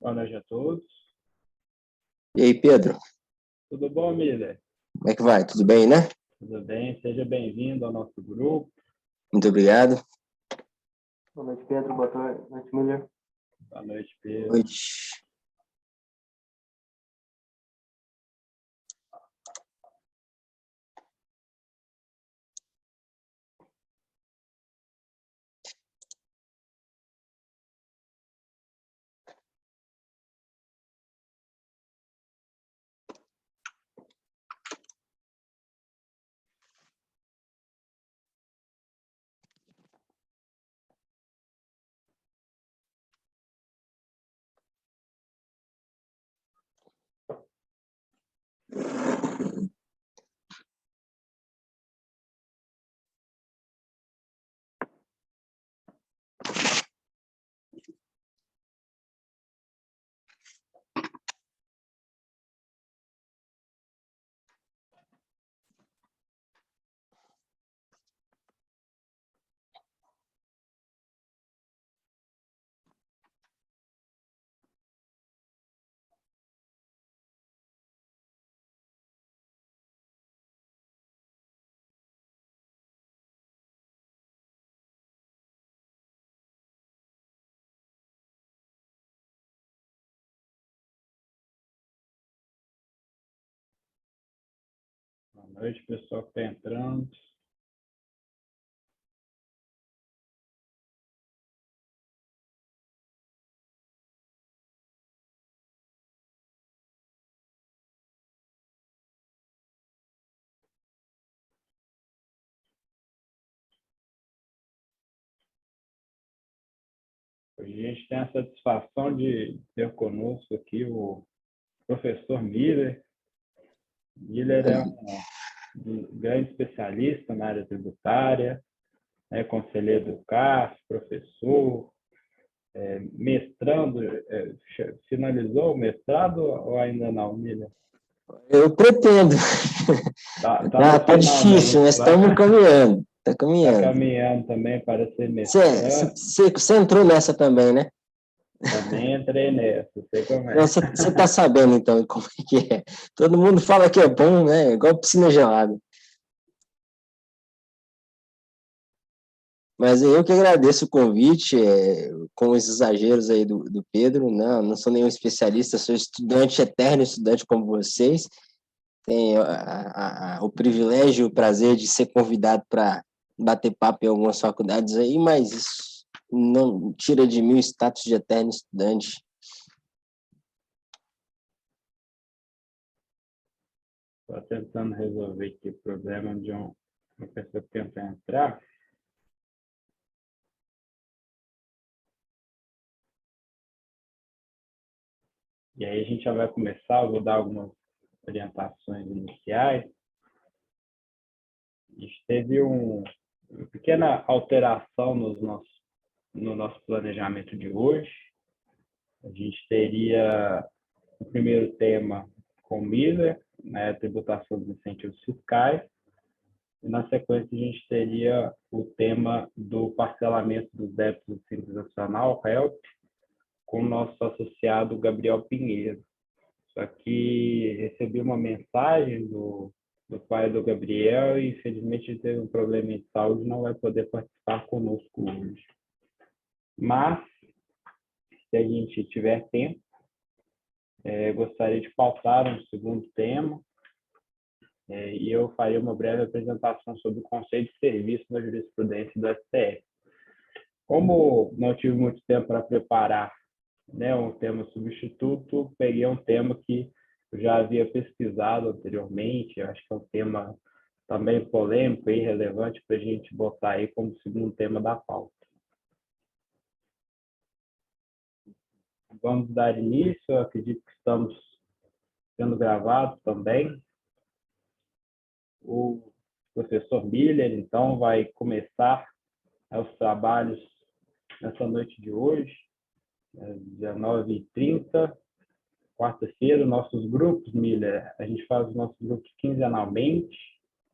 Boa noite a todos. E aí, Pedro? Tudo bom, Miller? Como é que vai? Tudo bem, né? Tudo bem? Seja bem-vindo ao nosso grupo. Muito obrigado. Boa noite, Pedro. Boa noite, Miller. Boa noite, Pedro. Boa noite. Boa noite, pessoal que está entrando. Hoje a gente tem a satisfação de ter conosco aqui o professor Miller. Miller é um grande especialista na área tributária, é conselheiro do CAS, professor, mestrando. Finalizou o mestrado ou ainda não, Miller? Eu pretendo. Tá difícil, mas estamos caminhando. Está caminhando. Está caminhando também para ser mestrando. Você entrou nessa também, né? Também entrei nessa, sei como é. Você está sabendo, então, como é que é. Todo mundo fala que é bom, né? Igual piscina gelada. Mas eu que agradeço o convite, com os exageros aí do Pedro. Não sou nenhum especialista, sou estudante eterno, estudante como vocês. Tenho o privilégio e o prazer de ser convidado para bater papo em algumas faculdades aí, mas isso não tira de mim o status de eterno estudante. Estou tentando resolver aqui o problema de uma pessoa que tenta entrar. E aí a gente já vai começar, eu vou dar algumas orientações iniciais. A gente teve uma pequena alteração no nosso planejamento de hoje. A gente teria o primeiro tema com o Miller, né, tributação dos incentivos fiscais, e na sequência a gente teria o tema do parcelamento dos débitos do Simples Nacional, HELP, com o nosso associado Gabriel Pinheiro. Só que recebi uma mensagem do pai do Gabriel e, infelizmente, ele teve um problema de saúde e não vai poder participar conosco hoje. Mas, se a gente tiver tempo, gostaria de pautar um segundo tema, e eu faria uma breve apresentação sobre o conceito de serviço na jurisprudência do STF. Como não tive muito tempo para preparar, né, um tema substituto, peguei um tema que eu já havia pesquisado anteriormente. Eu acho que é um tema também polêmico e relevante para a gente botar aí como segundo tema da pauta. Vamos dar início, eu acredito que estamos sendo gravados também. O professor Miller, então, vai começar os trabalhos nessa noite de hoje, 19h30, quarta-feira. Nossos grupos, Miller, a gente faz os nossos grupos quinzenalmente,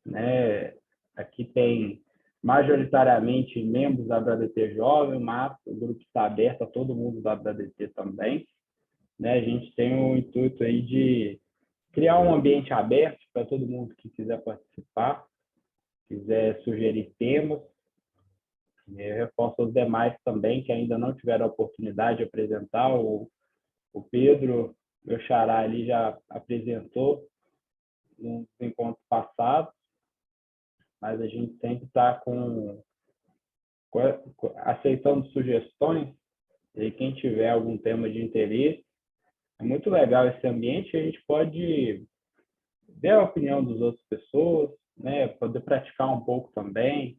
né? Aqui tem majoritariamente membros da WDT Jovem, mas o grupo está aberto a todo mundo da WDT também. né, a gente tem o intuito aí de criar um ambiente aberto para todo mundo que quiser participar, quiser sugerir temas. Eu reforço os demais também que ainda não tiveram a oportunidade de apresentar. O Pedro, meu xará ali, já apresentou nos encontros passados, mas a gente sempre está aceitando sugestões, e quem tiver algum tema de interesse, é muito legal esse ambiente, a gente pode ver a opinião das outras pessoas, né? Poder praticar um pouco também,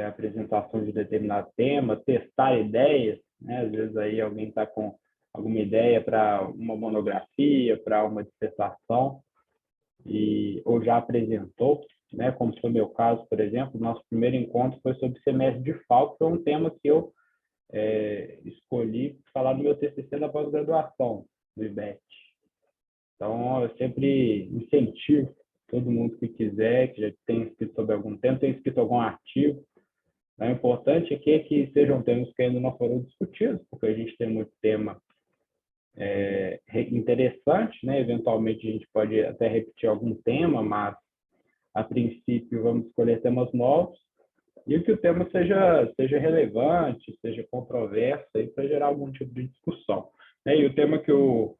apresentação de determinado tema, testar ideias, né? Às vezes aí alguém está com alguma ideia para uma monografia, para uma dissertação, ou já apresentou, né? Como foi o meu caso, por exemplo, nosso primeiro encontro foi sobre semestre de falta, foi um tema que eu escolhi falar no meu TCC da pós-graduação, do IBET. Então, eu sempre incentivo todo mundo que quiser, que já tem escrito sobre algum tema, tem escrito algum artigo. O importante aqui é que sejam temas que ainda não foram discutidos, porque a gente tem muito tema interessante, né? Eventualmente a gente pode até repetir algum tema, mas a princípio vamos escolher temas novos e que o tema seja relevante, seja controverso, para gerar algum tipo de discussão. E o tema que o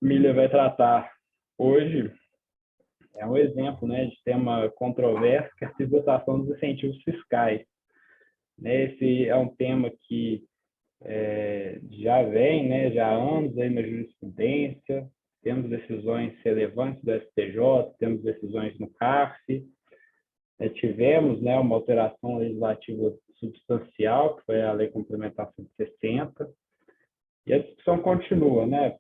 Miller vai tratar hoje é um exemplo, né, de tema controverso, que é a tributação dos incentivos fiscais. Esse é um tema que já vem, né, já há anos aí na jurisprudência, temos decisões relevantes do STJ, temos decisões no CARF, tivemos, né, uma alteração legislativa substancial, que foi a Lei Complementar 160, e a discussão continua, né?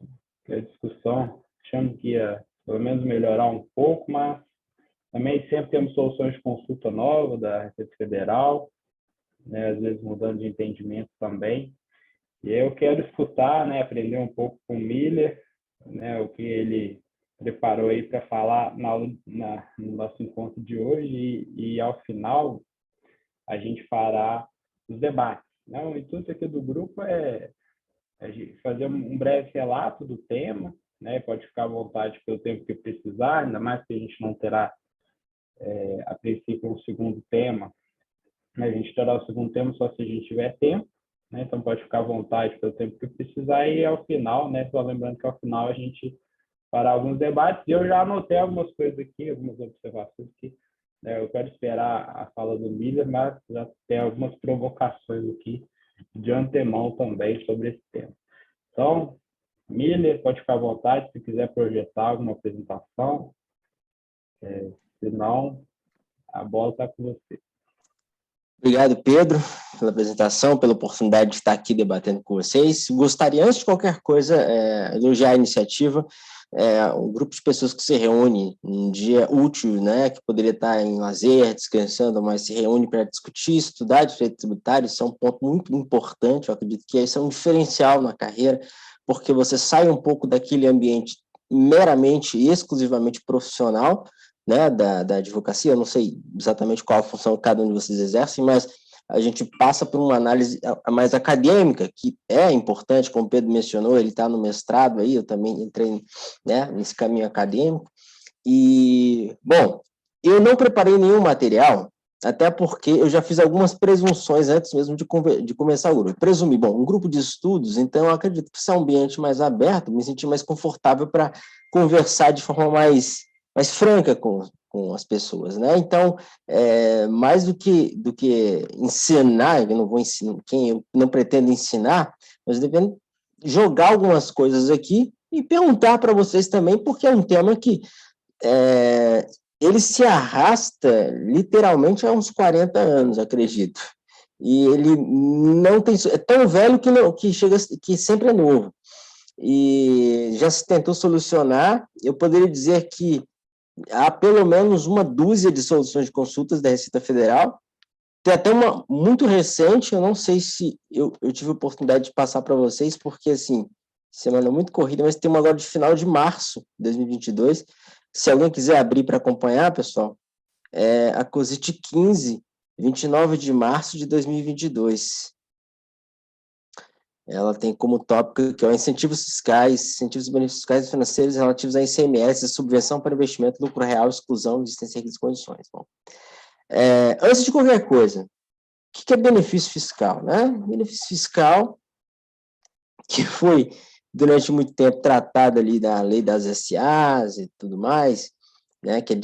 A discussão, achamos que ia, pelo menos, melhorar um pouco, mas também sempre temos soluções de consulta nova da Receita Federal, né, às vezes mudando de entendimento também. E eu quero escutar, né, aprender um pouco com o Miller, né, o que ele preparou aí para falar no nosso encontro de hoje, e ao final a gente fará os debates. Né? O intuito aqui do grupo é fazer um breve relato do tema, né? Pode ficar à vontade pelo tempo que precisar, ainda mais que a gente não terá, a princípio, um segundo tema. A gente terá o segundo tema só se a gente tiver tempo, né? Então pode ficar à vontade pelo tempo que precisar, e ao final, né? Só lembrando que ao final a gente fará alguns debates, e eu já anotei algumas coisas aqui, algumas observações que eu quero esperar a fala do Miller, mas já tem algumas provocações aqui de antemão também sobre esse tema. Então, Miller, pode ficar à vontade se quiser projetar alguma apresentação, se não, a bola está com você. Obrigado, Pedro, pela apresentação, pela oportunidade de estar aqui debatendo com vocês. Gostaria, antes de qualquer coisa, elogiar a iniciativa. Um grupo de pessoas que se reúne um dia útil, né, que poderia estar em lazer, descansando, mas se reúne para discutir, estudar direito tributário. Isso é um ponto muito importante. Eu acredito que isso é um diferencial na carreira, porque você sai um pouco daquele ambiente meramente e exclusivamente profissional, né, da advocacia. Eu não sei exatamente qual a função que cada um de vocês exerce, mas a gente passa por uma análise mais acadêmica, que é importante, como o Pedro mencionou, ele está no mestrado aí, eu também entrei, né, nesse caminho acadêmico, e, bom, eu não preparei nenhum material, até porque eu já fiz algumas presunções antes mesmo de começar o grupo. Presumi, bom, um grupo de estudos, então eu acredito que se é um ambiente mais aberto, me senti mais confortável para conversar de forma mais franca com as pessoas, né? Então, mais do que ensinar, eu não vou ensinar, eu não pretendo ensinar, mas devendo jogar algumas coisas aqui e perguntar para vocês também, porque é um tema que ele se arrasta literalmente há uns 40 anos, acredito. E ele não tem, é tão velho que sempre é novo. E já se tentou solucionar. Eu poderia dizer que há pelo menos uma dúzia de soluções de consultas da Receita Federal. Tem até uma muito recente, eu não sei se eu tive a oportunidade de passar para vocês, porque, assim, semana muito corrida, mas tem uma agora de final de março de 2022. Se alguém quiser abrir para acompanhar, pessoal, é a COSIT 15, 29 de março de 2022. ela tem como tópico que é incentivos fiscais, incentivos e benefícios fiscais e financeiros relativos a ICMS, subvenção para investimento, lucro real, exclusão, existência e condições. Bom, antes de qualquer coisa, o que é benefício fiscal, né? Benefício fiscal, que foi durante muito tempo tratado ali da lei das SAs e tudo mais, né, que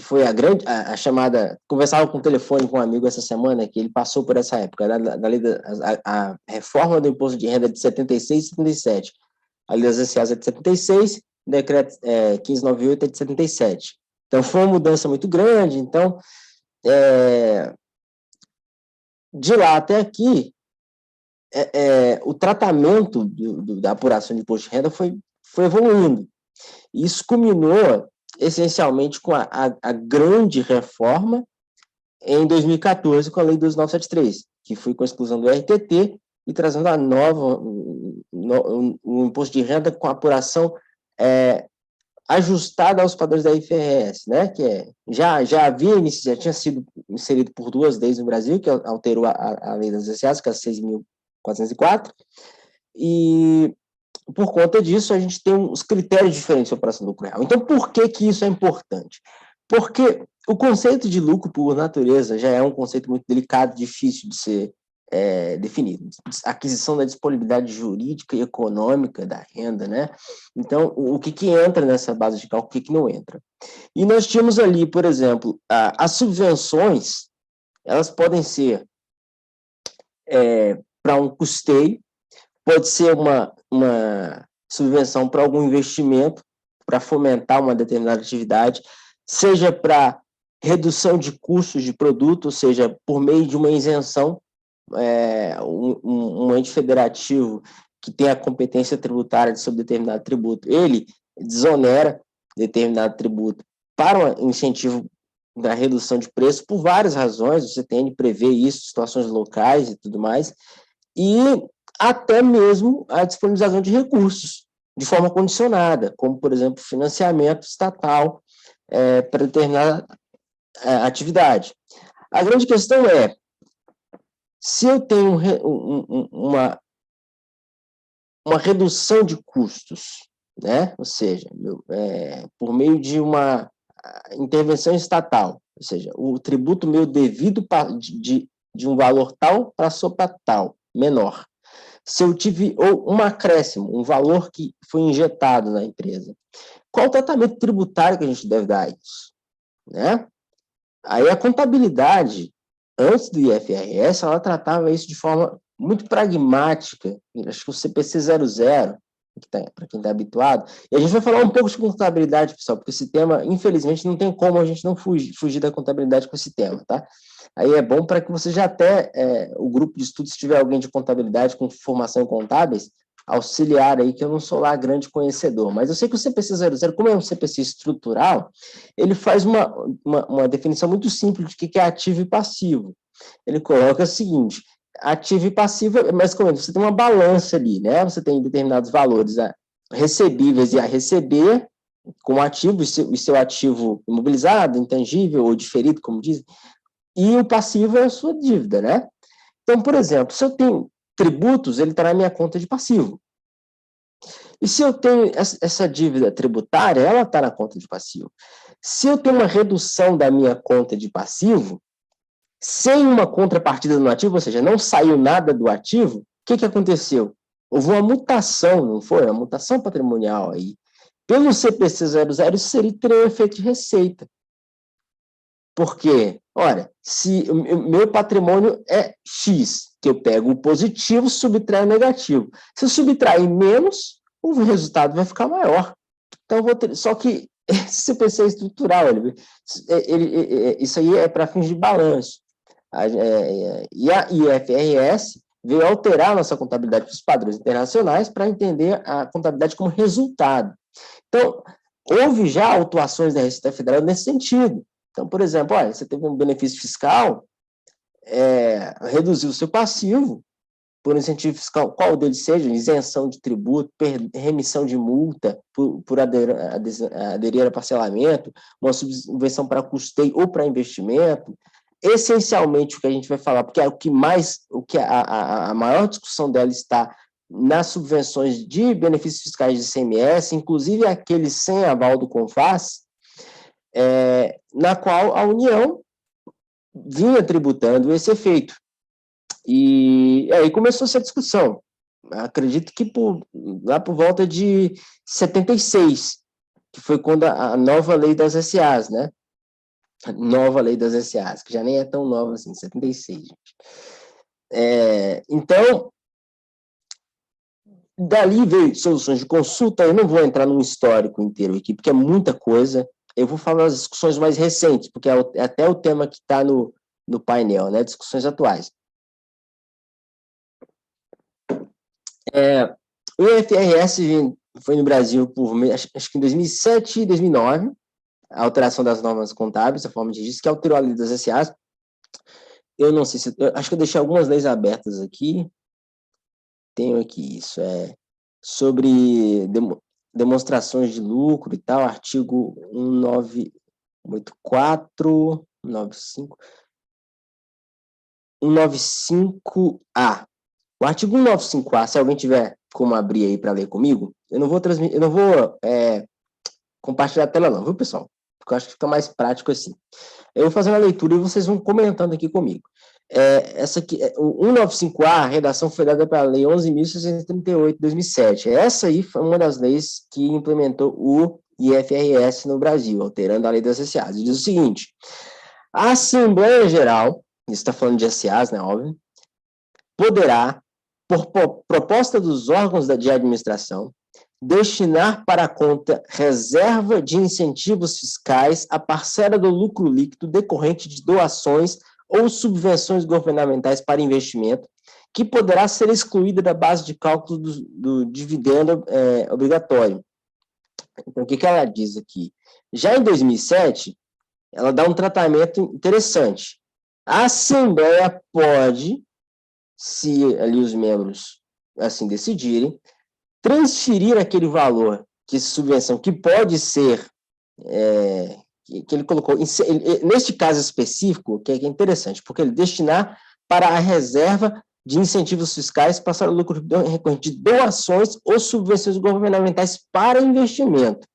foi a chamada, conversava com o telefone com um amigo essa semana, que ele passou por essa época, da lei a reforma do imposto de renda de 76 e 77, a lei das SAs é de 76, o decreto 1598 é de 77. Então, foi uma mudança muito grande. Então, de lá até aqui, o tratamento da apuração de imposto de renda foi evoluindo. Isso culminou essencialmente com a grande reforma em 2014 com a Lei 2973, que foi com a exclusão do RTT e trazendo a nova, o imposto de renda com apuração ajustada aos padrões da IFRS, né? Que já tinha sido inserido por 2 leis no Brasil, que alterou a Lei das SAs, que é a 6.404, e por conta disso, a gente tem uns critérios diferentes de operação do lucro real. Então, por que isso é importante? Porque o conceito de lucro, por natureza, já é um conceito muito delicado, difícil de ser definido. Aquisição da disponibilidade jurídica e econômica da renda, né? Então, o que entra nessa base de cálculo, o que não entra? E nós tínhamos ali, por exemplo, as subvenções, elas podem ser para um custeio, pode ser uma subvenção para algum investimento, para fomentar uma determinada atividade, seja para redução de custos de produto, ou seja, por meio de uma isenção, um ente federativo que tem a competência tributária sobre determinado tributo, ele desonera determinado tributo para um incentivo da redução de preço por várias razões, você tem de prever isso, situações locais e tudo mais, e até mesmo a disponibilização de recursos de forma condicionada, como, por exemplo, financiamento estatal para determinada atividade. A grande questão é, se eu tenho uma redução de custos, né? Ou seja, por meio de uma intervenção estatal, ou seja, o tributo meu devido de um valor tal passou para tal, menor. Se eu tive um acréscimo, um valor que foi injetado na empresa, qual o tratamento tributário que a gente deve dar a isso? Né? Aí a contabilidade, antes do IFRS, ela tratava isso de forma muito pragmática, acho que o CPC 00, para quem está habituado, e a gente vai falar um pouco de contabilidade, pessoal, porque esse tema, infelizmente, não tem como a gente não fugir da contabilidade com esse tema, tá? Aí é bom para que você já até, o grupo de estudos, se tiver alguém de contabilidade com formação em contábeis, auxiliar aí, que eu não sou lá grande conhecedor, mas eu sei que o CPC 00, como é um CPC estrutural, ele faz uma definição muito simples de que é ativo e passivo. Ele coloca o seguinte, ativo e passivo, mas como você tem uma balança ali, né? Você tem determinados valores recebíveis e a receber, como ativo, e seu ativo imobilizado, intangível ou diferido, como dizem, e o passivo é a sua dívida, né? Então, por exemplo, se eu tenho tributos, ele está na minha conta de passivo. E se eu tenho essa dívida tributária, ela está na conta de passivo. Se eu tenho uma redução da minha conta de passivo, sem uma contrapartida no ativo, ou seja, não saiu nada do ativo, o que aconteceu? Houve uma mutação, não foi? Uma mutação patrimonial aí. Pelo CPC 00, isso teria um efeito de receita. Porque, olha, se o meu patrimônio é X, que eu pego o positivo, subtraio o negativo. Se eu subtrair menos, o resultado vai ficar maior. Então, só que esse CPC estrutural, isso aí é para fins de balanço. E a IFRS veio alterar a nossa contabilidade para os padrões internacionais para entender a contabilidade como resultado. Então, houve já atuações da Receita Federal nesse sentido. Então, por exemplo, olha, você teve um benefício fiscal, reduziu o seu passivo por incentivo fiscal, qual deles seja, isenção de tributo, remissão de multa por aderir a parcelamento, uma subvenção para custeio ou para investimento. Essencialmente, o que a gente vai falar, porque é a maior discussão dela está nas subvenções de benefícios fiscais de ICMS, inclusive aqueles sem aval do CONFAS, na qual a União vinha tributando esse efeito. E aí começou essa discussão. Acredito que lá por volta de 76, que foi quando a nova lei das SAs, né? Nova lei das SAs, que já nem é tão nova assim, 76, gente. Então, dali veio soluções de consulta. Eu não vou entrar num histórico inteiro aqui, porque é muita coisa. Eu vou falar das discussões mais recentes, porque é até o tema que está no painel, né? Discussões atuais. O IFRS foi no Brasil acho que em 2007 e 2009, a alteração das normas contábeis, a forma de registro, que alterou a lei das SAs. Eu não sei se... acho que eu deixei algumas leis abertas aqui. Tenho aqui isso. Sobre demonstrações de lucro e tal, artigo 1984, 195A. O artigo 195A, se alguém tiver como abrir aí para ler comigo, eu não vou compartilhar a tela não, viu, pessoal? Porque eu acho que fica mais prático assim. Eu vou fazer uma leitura e vocês vão comentando aqui comigo. Essa aqui, o 195A, a redação foi dada pela Lei 11.638, de 2007. Essa aí foi uma das leis que implementou o IFRS no Brasil, alterando a lei das SAs. Diz o seguinte: a Assembleia Geral, isso está falando de SAs, né, óbvio, poderá, por proposta dos órgãos de administração, destinar para a conta reserva de incentivos fiscais a parcela do lucro líquido decorrente de doações ou subvenções governamentais para investimento, que poderá ser excluída da base de cálculo do dividendo obrigatório. Então, o que ela diz aqui? Já em 2007, ela dá um tratamento interessante. A Assembleia pode, se ali os membros assim decidirem, transferir aquele valor de subvenção que pode ser, que ele colocou, neste caso específico, que é interessante, porque ele destinar para a reserva de incentivos fiscais para o lucro recorrente de doações ou subvenções governamentais para investimento.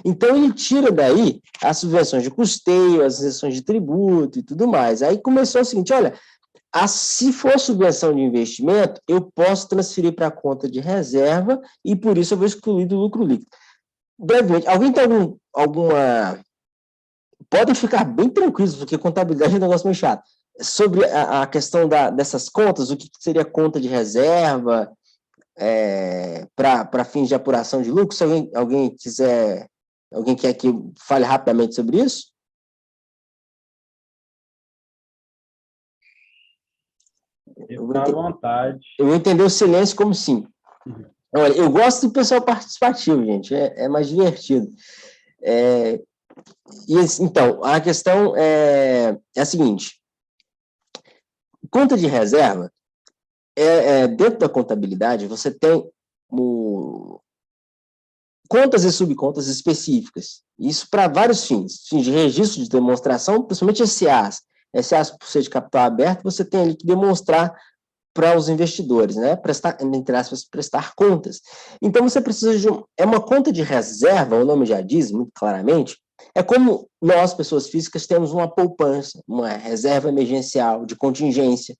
Então, ele tira daí as subvenções de custeio, as isenções de tributo e tudo mais. Aí começou o seguinte, olha, se for subvenção de investimento, eu posso transferir para a conta de reserva e, por isso, eu vou excluir do lucro líquido. Brevemente, alguém tem alguma... Podem ficar bem tranquilos, porque contabilidade é um negócio meio chato. Sobre a questão dessas contas, o que seria conta de reserva para fins de apuração de lucro, se alguém quiser... Alguém quer que eu fale rapidamente sobre isso? Fica à vontade. Eu vou entender o silêncio como sim. Olha, eu gosto do pessoal participativo, gente. É mais divertido. Então, a questão é a seguinte. Conta de reserva, dentro da contabilidade, você tem contas e subcontas específicas. Isso para vários fins. Fins de registro, de demonstração, principalmente SAs. SAs, por ser de capital aberto, você tem ali que demonstrar para os investidores, né? Prestar, entre aspas, prestar contas. Então, você precisa de uma conta de reserva, o nome já diz muito claramente, é como nós, pessoas físicas, temos uma poupança, uma reserva emergencial de contingência,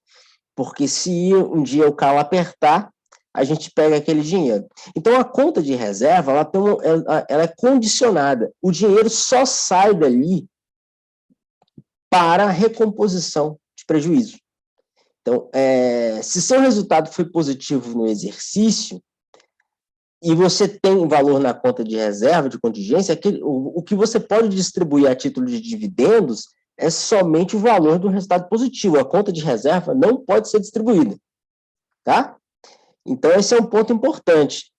porque se um dia o carro apertar, a gente pega aquele dinheiro. Então, a conta de reserva, ela é condicionada. O dinheiro só sai dali para a recomposição de prejuízo. Então, se seu resultado foi positivo no exercício, e você tem valor na conta de reserva, de contingência, o que você pode distribuir a título de dividendos é somente o valor do resultado positivo. A conta de reserva não pode ser distribuída. Tá? Então, esse é um ponto importante.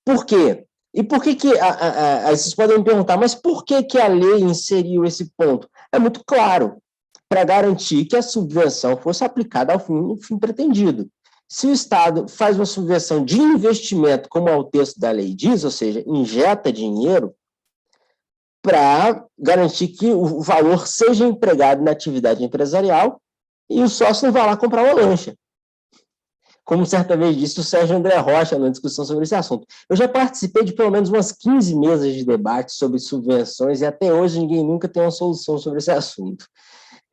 Por quê? E por que vocês podem me perguntar, mas por que a lei inseriu esse ponto? É muito claro, para garantir que a subvenção fosse aplicada ao fim pretendido. Se o Estado faz uma subvenção de investimento, como o texto da lei diz, ou seja, injeta dinheiro, para garantir que o valor seja empregado na atividade empresarial e o sócio não vá lá comprar uma lancha. como certa vez disse o Sérgio André Rocha na discussão sobre esse assunto. Eu já participei de pelo menos umas 15 mesas de debate sobre subvenções e até hoje ninguém nunca tem uma solução sobre esse assunto.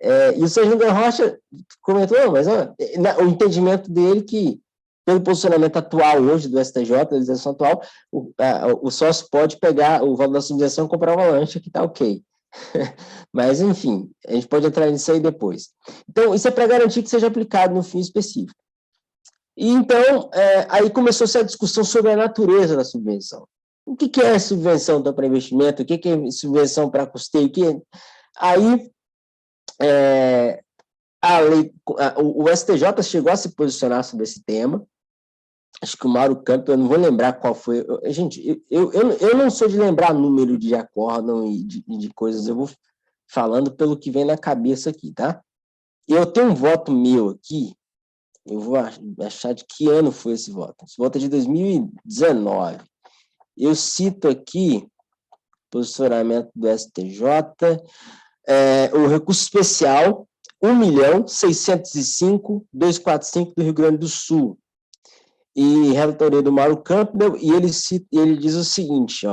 E o Sérgio André Rocha comentou, mas o entendimento dele que, pelo posicionamento atual hoje do STJ, a legislação atual, o sócio pode pegar o valor da subvenção e comprar uma lancha, que está ok. Mas, enfim, a gente pode entrar nisso aí depois. Então, isso é para garantir que seja aplicado no fim específico. E, então, aí começou-se a discussão sobre a natureza da subvenção. O que é subvenção para investimento? O que é subvenção para custeio? Aí, o STJ chegou a se posicionar sobre esse tema. Acho que o Mauro Campos, eu não vou lembrar qual foi. Gente, eu não sou de lembrar número de acórdão e de coisas, eu vou falando pelo que vem na cabeça aqui, tá? Eu tenho um voto meu aqui, eu vou achar de que ano foi esse voto. Esse voto é de 2019. Eu cito aqui, posicionamento do STJ, o recurso especial 1.605.245 do Rio Grande do Sul. E relatoria do Mauro Campbell, e ele diz o seguinte,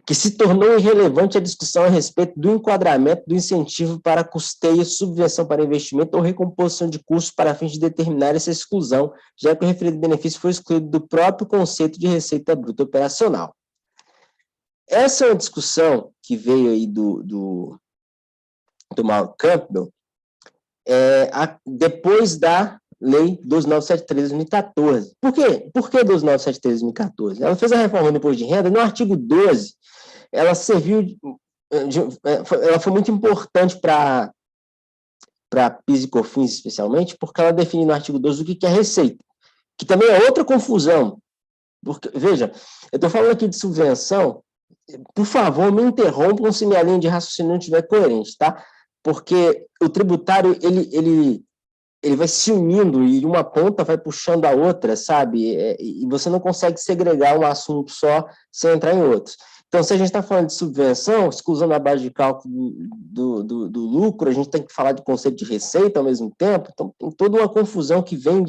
que se tornou irrelevante a discussão a respeito do enquadramento do incentivo para custeio, subvenção para investimento ou recomposição de custos para fins de determinar essa exclusão, já que o referido benefício foi excluído do próprio conceito de receita bruta operacional. Essa é uma discussão que veio aí do Mauro Campbell, depois da Lei 12.973 de 2014. Por quê? Por que 12.973 de 2014? Ela fez a reforma do imposto de renda, no artigo 12, ela foi muito importante para PIS e COFINS, especialmente, porque ela define no artigo 12 o que é receita, que também é outra confusão. Porque, veja, eu estou falando aqui de subvenção, por favor, me interrompam se minha linha de raciocínio não estiver coerente, tá? Porque o tributário, ele vai se unindo e uma ponta vai puxando a outra, sabe? E você não consegue segregar um assunto só sem entrar em outros. Então, se a gente está falando de subvenção, exclusão da base de cálculo do lucro, a gente tem que falar de conceito de receita ao mesmo tempo, então tem toda uma confusão que vem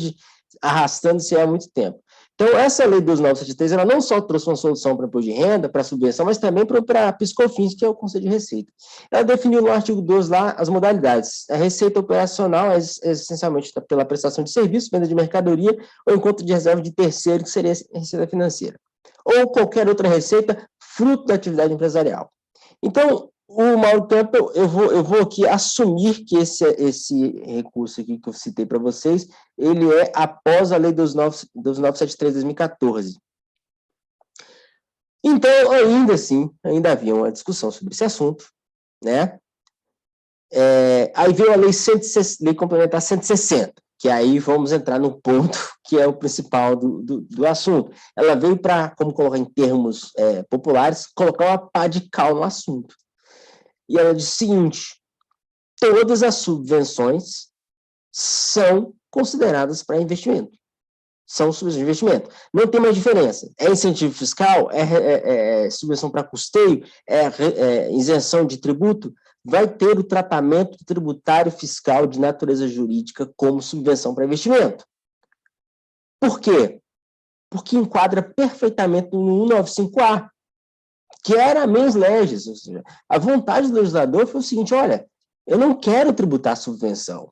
arrastando-se há muito tempo. Então, essa lei 12.973, ela não só trouxe uma solução para imposto de renda, para subvenção, mas também para PIS/COFINS, que é o conceito de receita. Ela definiu no artigo 12 lá as modalidades. A receita operacional é essencialmente pela prestação de serviço, venda de mercadoria ou encontro de reserva de terceiro, que seria a receita financeira. Ou qualquer outra receita fruto da atividade empresarial. Então, o Mauro Campbell, eu vou aqui assumir que esse recurso aqui que eu citei para vocês, ele é após a lei 12.973 de 2014. Então, ainda assim, ainda havia uma discussão sobre esse assunto, né? Aí veio a lei complementar 160, que aí vamos entrar no ponto que é o principal do assunto. Ela veio para, como colocar em termos populares, colocar uma pá de cal no assunto. E ela diz o seguinte: todas as subvenções são consideradas para investimento. São subvenções de investimento. Não tem mais diferença. É incentivo fiscal? É subvenção para custeio? É isenção de tributo? Vai ter o tratamento tributário fiscal de natureza jurídica como subvenção para investimento. Por quê? Porque enquadra perfeitamente no 195A, que era a mens legis, ou seja, a vontade do legislador foi o seguinte: olha, eu não quero tributar subvenção.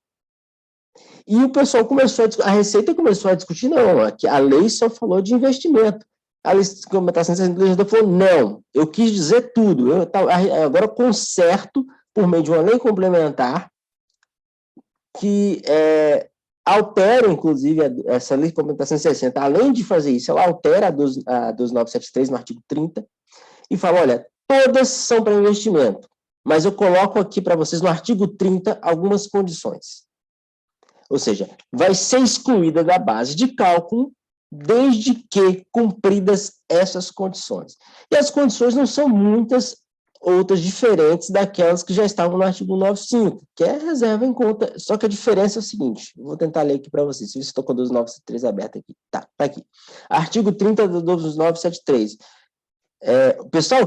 E o pessoal a Receita começou a discutir, não, a lei só falou de investimento. A legislação falou, não, eu quis dizer tudo, agora conserto, por meio de uma lei complementar, que altera, inclusive, essa lei complementar 160, além de fazer isso, ela altera a 12.973 no artigo 30, e fala, olha, todas são para investimento, mas eu coloco aqui para vocês no artigo 30 algumas condições. Ou seja, vai ser excluída da base de cálculo desde que cumpridas essas condições. E as condições não são muitas outras diferentes daquelas que já estavam no artigo 95, que é reserva em conta, só que a diferença é o seguinte, vou tentar ler aqui para vocês, se eu estou com 12.973 aberto aqui, tá aqui. Artigo 30 do 12.973. Pessoal,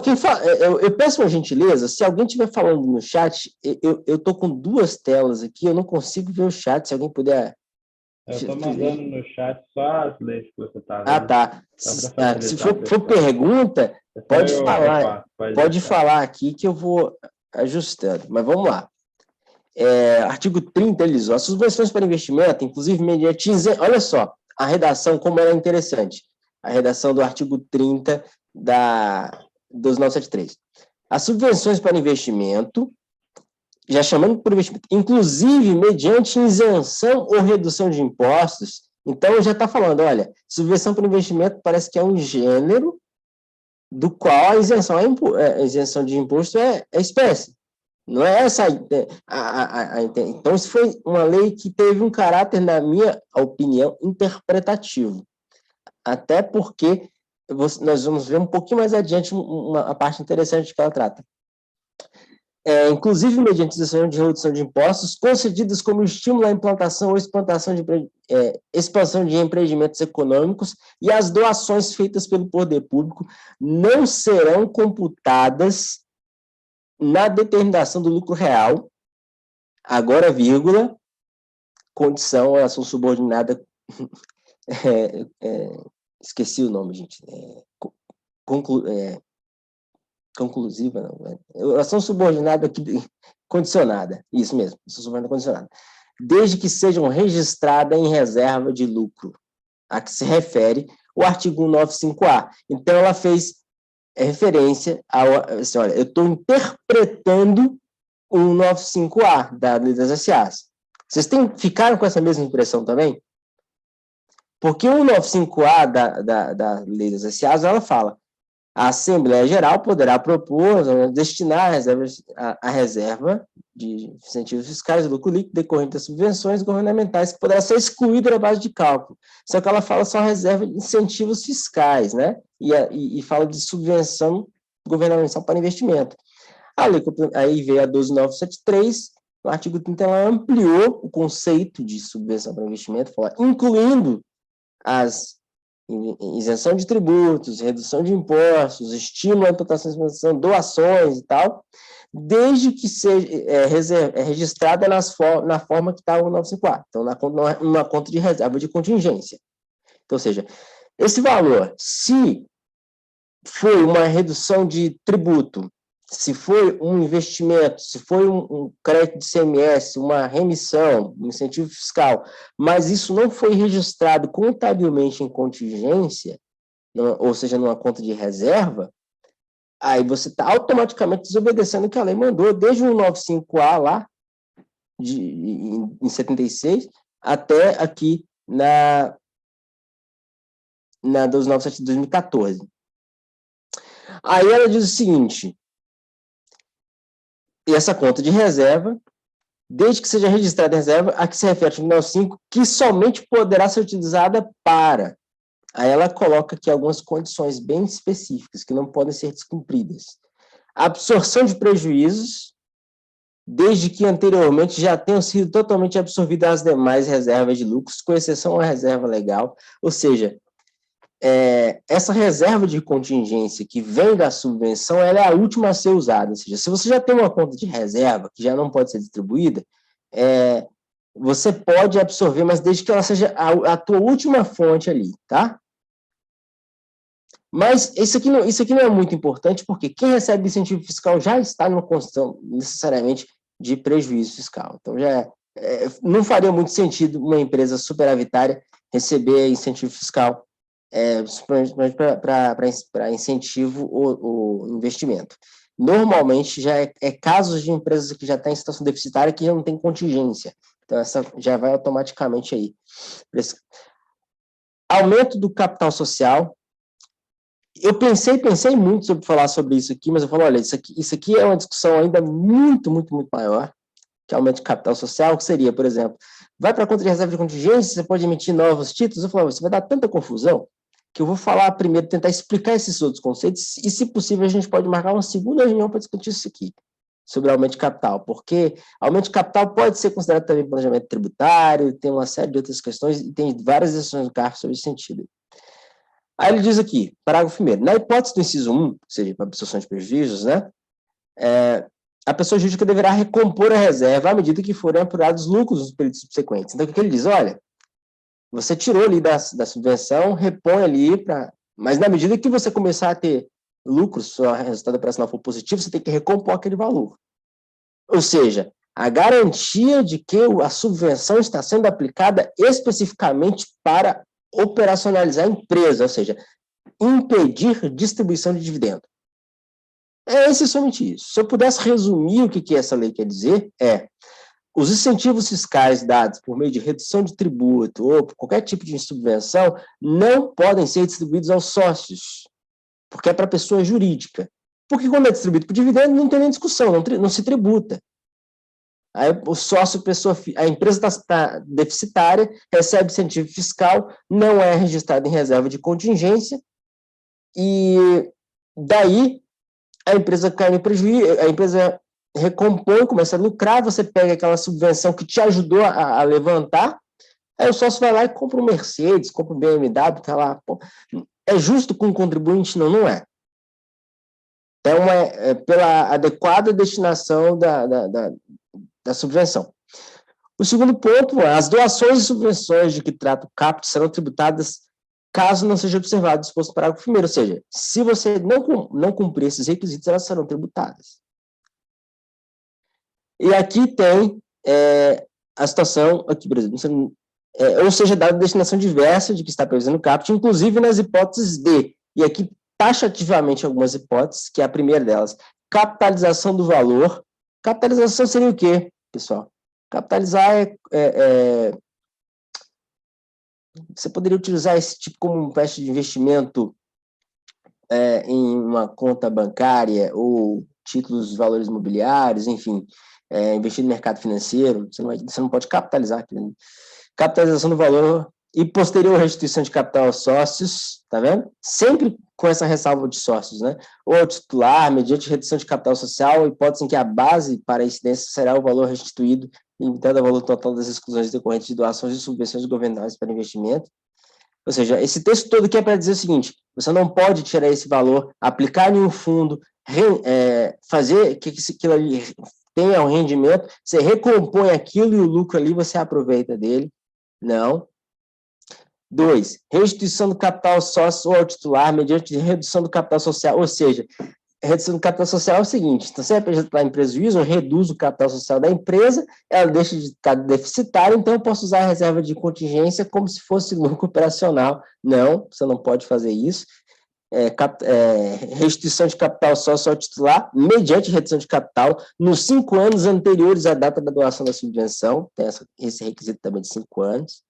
eu peço uma gentileza, se alguém estiver falando no chat, eu estou com duas telas aqui, eu não consigo ver o chat, se alguém puder Eu estou mandando no chat só as leis que você está Ah, vendo. tá. Só para Se facilitar for pergunta, pode falar. Pode deixar. falar aqui que eu vou ajustando. Mas vamos lá. Artigo 30, ele diz, as subvenções para investimento, inclusive mediante... Olha só, a redação, como ela é interessante. A redação do artigo 30 dos 973. As subvenções para investimento, já chamando por investimento, inclusive mediante isenção ou redução de impostos, então já está falando, olha, subvenção para investimento parece que é um gênero do qual a isenção de imposto é espécie. Não é essa então, isso foi uma lei que teve um caráter, na minha opinião, interpretativo. Até porque nós vamos ver um pouquinho mais adiante a parte interessante que ela trata. Inclusive mediante isenção de redução de impostos, concedidas como estímulo à implantação ou expansão de empreendimentos econômicos, e as doações feitas pelo poder público não serão computadas na determinação do lucro real, agora, vírgula, condição, ação subordinada, esqueci o nome, gente, conclusiva, não, ação subordinada aqui, condicionada, isso mesmo, ação subordinada condicionada, desde que sejam registradas em reserva de lucro, a que se refere o artigo 195A. Então, ela fez referência assim, olha, eu estou interpretando o 195A da Lei das SAs. Vocês ficaram com essa mesma impressão também? Porque o 195A da Lei das SAs, ela fala, a Assembleia Geral poderá propor destinar a reserva de incentivos fiscais do lucro líquido decorrente das subvenções governamentais, que poderá ser excluída da base de cálculo. Só que ela fala só reserva de incentivos fiscais, né? E fala de subvenção governamental para investimento. Aí veio a 12.973, no artigo 30, ela ampliou o conceito de subvenção para investimento, incluindo as isenção de tributos, redução de impostos, estímulo à implantação, doações e tal, desde que seja registrada na forma que está o 954, então numa conta de reserva de contingência. Então, ou seja, esse valor, se foi uma redução de tributo, se foi um investimento, se foi um crédito de ICMS, uma remissão, um incentivo fiscal, mas isso não foi registrado contabilmente em contingência, ou seja, numa conta de reserva, aí você está automaticamente desobedecendo o que a lei mandou, desde o 195A lá, em 76, até aqui na 12.973 de 2014. Aí ela diz o seguinte, e essa conta de reserva, desde que seja registrada em reserva, a que se refere ao 95, que somente poderá ser utilizada para... Aí ela coloca aqui algumas condições bem específicas, que não podem ser descumpridas. Absorção de prejuízos, desde que anteriormente já tenham sido totalmente absorvidas as demais reservas de lucros, com exceção à reserva legal, ou seja, essa reserva de contingência que vem da subvenção, ela é a última a ser usada, ou seja, se você já tem uma conta de reserva que já não pode ser distribuída, você pode absorver, mas desde que ela seja a tua última fonte ali, tá? Mas isso aqui não é muito importante, porque quem recebe incentivo fiscal já está numa condição, necessariamente, de prejuízo fiscal. Então, não faria muito sentido uma empresa superavitária receber incentivo fiscal para incentivo ou investimento. Normalmente, já é casos de empresas que já estão em situação deficitária que já não tem contingência. Então, essa já vai automaticamente aí. Aumento do capital social. Eu pensei muito sobre falar sobre isso aqui, mas eu falo, olha, isso aqui é uma discussão ainda muito, muito, muito maior, que aumento de capital social, que seria, por exemplo, vai para a conta de reserva de contingência, você pode emitir novos títulos. Eu falo, você vai dar tanta confusão, que eu vou falar primeiro, tentar explicar esses outros conceitos, e se possível a gente pode marcar uma segunda reunião para discutir isso aqui, sobre aumento de capital, porque aumento de capital pode ser considerado também planejamento tributário, tem uma série de outras questões, e tem várias decisões do CARF sobre esse sentido. Aí ele diz aqui, parágrafo 1º, na hipótese do inciso 1, ou seja, para absorção de prejuízos, né, a pessoa jurídica deverá recompor a reserva à medida que forem apurados lucros nos períodos subsequentes. Então, o que ele diz? Olha, Você tirou ali da subvenção, repõe ali para... Mas na medida que você começar a ter lucro, se o resultado operacional for positivo, você tem que recompor aquele valor. Ou seja, a garantia de que a subvenção está sendo aplicada especificamente para operacionalizar a empresa, ou seja, impedir distribuição de dividendo. É essencialmente isso. Se eu pudesse resumir o que essa lei quer dizer, os incentivos fiscais dados por meio de redução de tributo ou por qualquer tipo de subvenção não podem ser distribuídos aos sócios, porque é para pessoa jurídica. Porque quando é distribuído por dividendo, não tem nem discussão, não se tributa. Aí o sócio, a empresa está deficitária, recebe incentivo fiscal, não é registrado em reserva de contingência, e daí a empresa cai no prejuízo, a empresa recompõe, começa a lucrar, você pega aquela subvenção que te ajudou a levantar, aí o sócio vai lá e compra um Mercedes, compra um BMW, tá lá. Pô, é justo com o contribuinte? Não, não é. Então, pela adequada destinação da subvenção. O segundo ponto as doações e subvenções de que trata o CAPT serão tributadas caso não seja observado o disposto no parágrafo 1º, ou seja, se você não cumprir esses requisitos, elas serão tributadas. E aqui tem a situação, aqui, por exemplo, ou seja, dada destinação diversa de que está previsto no CAPT, inclusive nas hipóteses de, e aqui taxativamente algumas hipóteses, que é a primeira delas, capitalização do valor. Capitalização seria o quê, pessoal? Capitalizar você poderia utilizar esse tipo como um empréstimo de investimento em uma conta bancária ou títulos de valores imobiliários, enfim, investir no mercado financeiro, você não pode capitalizar aquilo, né? Capitalização do valor e posterior restituição de capital aos sócios, tá vendo? Sempre com essa ressalva de sócios, né? Ou ao titular, mediante redução de capital social, hipótese em que a base para a incidência será o valor restituído, limitado ao valor total das exclusões decorrentes de doações e subvenções governamentais para investimento. Ou seja, esse texto todo aqui é para dizer o seguinte: você não pode tirar esse valor, aplicar em um fundo, fazer que aquilo ali tenha um rendimento, você recompõe aquilo e o lucro ali você aproveita dele. Não. 2, restituição do capital sócio ou ao titular mediante redução do capital social, ou seja, redução do capital social é o seguinte: então, se a empresa está em prejuízo, eu reduzo o capital social da empresa, ela deixa de estar deficitária, então eu posso usar a reserva de contingência como se fosse lucro operacional. Não, você não pode fazer isso. Restituição de capital sócio ao titular, mediante redução de capital, nos 5 anos anteriores à data da doação da subvenção, tem esse requisito também de 5 anos.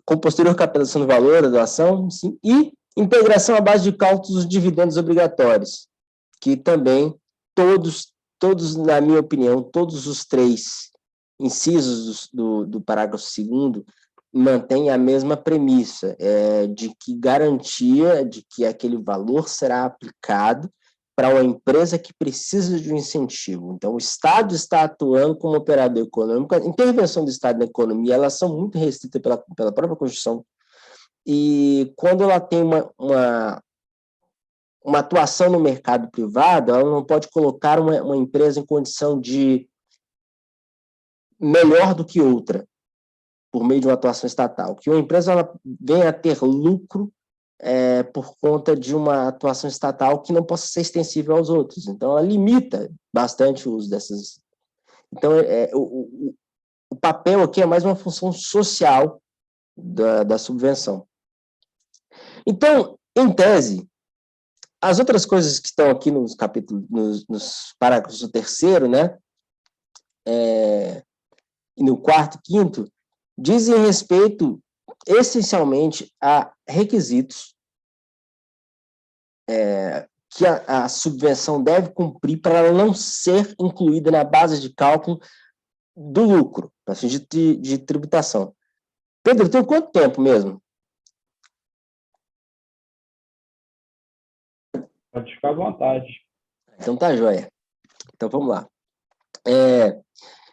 Com posterior capitalização do valor da doação, sim, e integração à base de cálculos dos dividendos obrigatórios, que também todos, na minha opinião, todos os 3 incisos do parágrafo 2º mantêm a mesma premissa, de que garantia de que aquele valor será aplicado para uma empresa que precisa de um incentivo. Então, o Estado está atuando como operador econômico. A intervenção do Estado na economia, elas são muito restritas pela própria Constituição. E quando ela tem uma atuação no mercado privado, ela não pode colocar uma empresa em condição de melhor do que outra, por meio de uma atuação estatal. Que uma empresa ela venha a ter lucro por conta de uma atuação estatal que não possa ser extensível aos outros. Então, ela limita bastante o uso dessas. Então, o papel aqui é mais uma função social da subvenção. Então, em tese, as outras coisas que estão aqui nos capítulos, nos parágrafos do 3º, né, e no 4º e 5º, dizem respeito essencialmente a requisitos que a subvenção deve cumprir para ela não ser incluída na base de cálculo do lucro, para fins de tributação. Pedro, tem quanto tempo mesmo? Pode ficar à vontade. Então tá joia. Então vamos lá.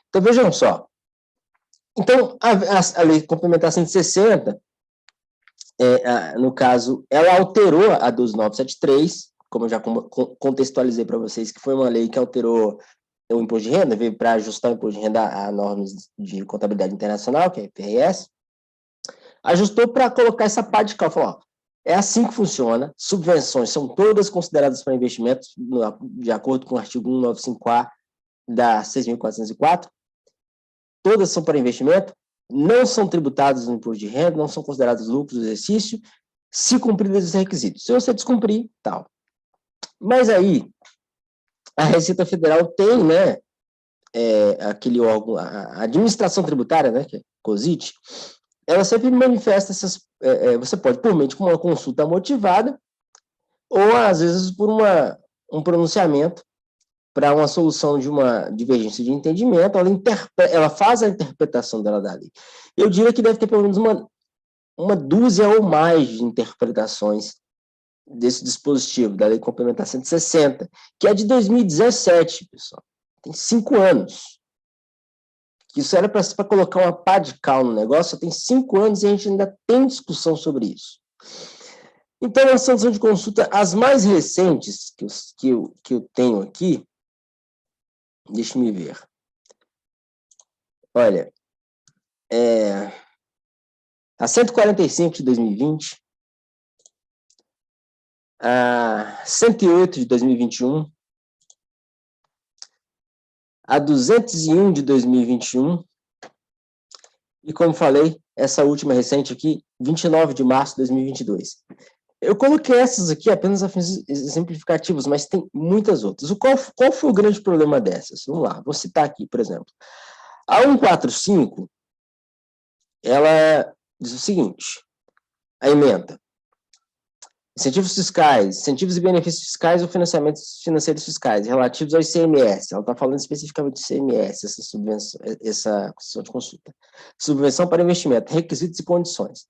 Então vejam só. Então, a Lei Complementar 160, no caso, ela alterou a 12973, como eu já contextualizei para vocês, que foi uma lei que alterou o imposto de renda, veio para ajustar o imposto de renda a normas de contabilidade internacional, que é a IFRS, ajustou para colocar essa pá de cal. Falou, ó, é assim que funciona, subvenções são todas consideradas para investimentos, de acordo com o artigo 195A da 6.404, todas são para investimento, não são tributadas no imposto de renda, não são considerados lucros do exercício, se cumpridos os requisitos. Se você descumprir, tal. Mas aí, a Receita Federal tem, né, aquele órgão, a administração tributária, né, que é COSIT, ela sempre manifesta essas, você pode, por meio de uma consulta motivada, ou às vezes por um pronunciamento para uma solução de uma divergência de entendimento, ela faz a interpretação dela da lei. Eu diria que deve ter pelo menos uma dúzia ou mais de interpretações desse dispositivo, da Lei Complementar 160, que é de 2017, pessoal. Tem 5 anos. Isso era para colocar uma pá de cal no negócio, tem 5 anos e a gente ainda tem discussão sobre isso. Então, na sanção de consulta, as mais recentes que eu tenho aqui, deixa eu ver. Olha, a 145 de 2020, a 108 de 2021, a 201 de 2021, e como falei, essa última recente aqui, 29 de março de 2022. Eu coloquei essas aqui apenas a fins exemplificativos, mas tem muitas outras. Qual foi o grande problema dessas? Vamos lá, vou citar aqui, por exemplo. A 145, ela diz o seguinte, a emenda: incentivos fiscais, incentivos e benefícios fiscais ou financiamentos financeiros fiscais relativos ao ICMS. Ela está falando especificamente do ICMS, essa subvenção, essa questão de consulta. Subvenção para investimento, requisitos e condições.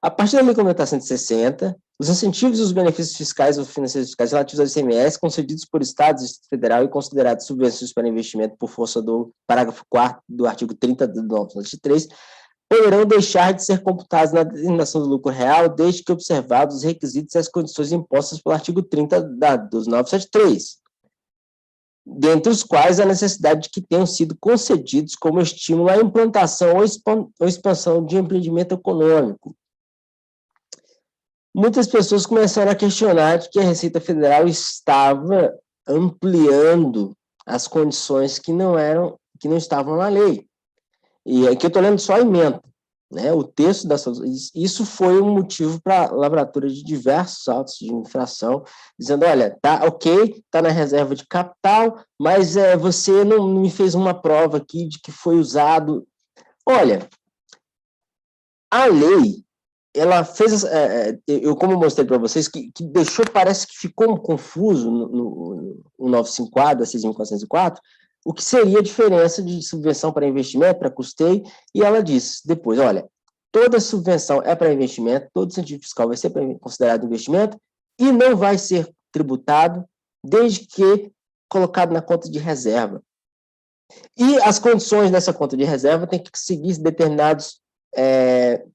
A partir da Lei Complementar 160, os incentivos e os benefícios fiscais ou financeiros fiscais relativos ao ICMS concedidos por Estados e Distrito Federal e considerados subvenções para investimento por força do parágrafo 4º do artigo 30 do 993, poderão deixar de ser computados na determinação do lucro real, desde que observados os requisitos e as condições impostas pelo artigo 30 dos 973, dentre os quais a necessidade de que tenham sido concedidos como estímulo à implantação ou expansão de empreendimento econômico. Muitas pessoas começaram a questionar de que a Receita Federal estava ampliando as condições que não estavam na lei. E aqui eu estou lendo só a emenda, né? O texto isso foi um motivo para a lavratura de diversos autos de infração, dizendo, olha, tá ok, está na reserva de capital, mas você não me fez uma prova aqui de que foi usado. Olha, a lei, ela fez, eu como eu mostrei para vocês, que deixou, parece que ficou confuso no 195A da 6.404, o que seria a diferença de subvenção para investimento, para custeio, e ela diz depois, olha, toda subvenção é para investimento, todo incentivo fiscal vai ser considerado investimento e não vai ser tributado desde que colocado na conta de reserva. E as condições dessa conta de reserva têm que seguir determinados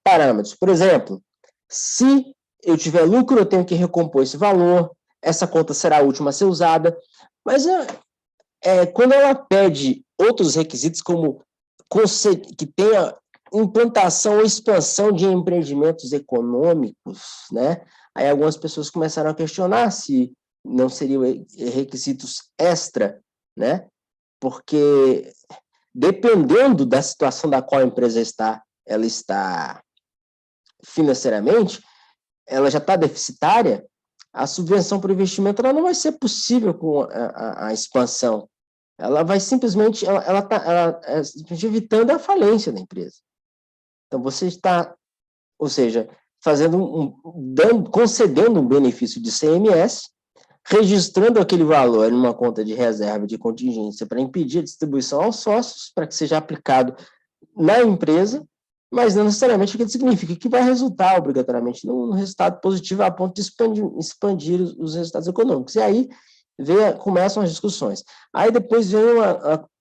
parâmetros. Por exemplo, se eu tiver lucro, eu tenho que recompor esse valor, essa conta será a última a ser usada, mas quando ela pede outros requisitos, como que tenha implantação ou expansão de empreendimentos econômicos, né? Aí algumas pessoas começaram a questionar se não seriam requisitos extra, né? Porque dependendo da situação da qual a empresa ela está financeiramente, ela já está deficitária, a subvenção para o investimento ela não vai ser possível com a expansão. Ela vai simplesmente, ela está evitando a falência da empresa. Então, você está, ou seja, concedendo um benefício de CMS, registrando aquele valor numa conta de reserva de contingência para impedir a distribuição aos sócios, para que seja aplicado na empresa, mas não necessariamente o que significa que vai resultar obrigatoriamente num resultado positivo a ponto de expandir os resultados econômicos. E aí começam as discussões. Aí depois vem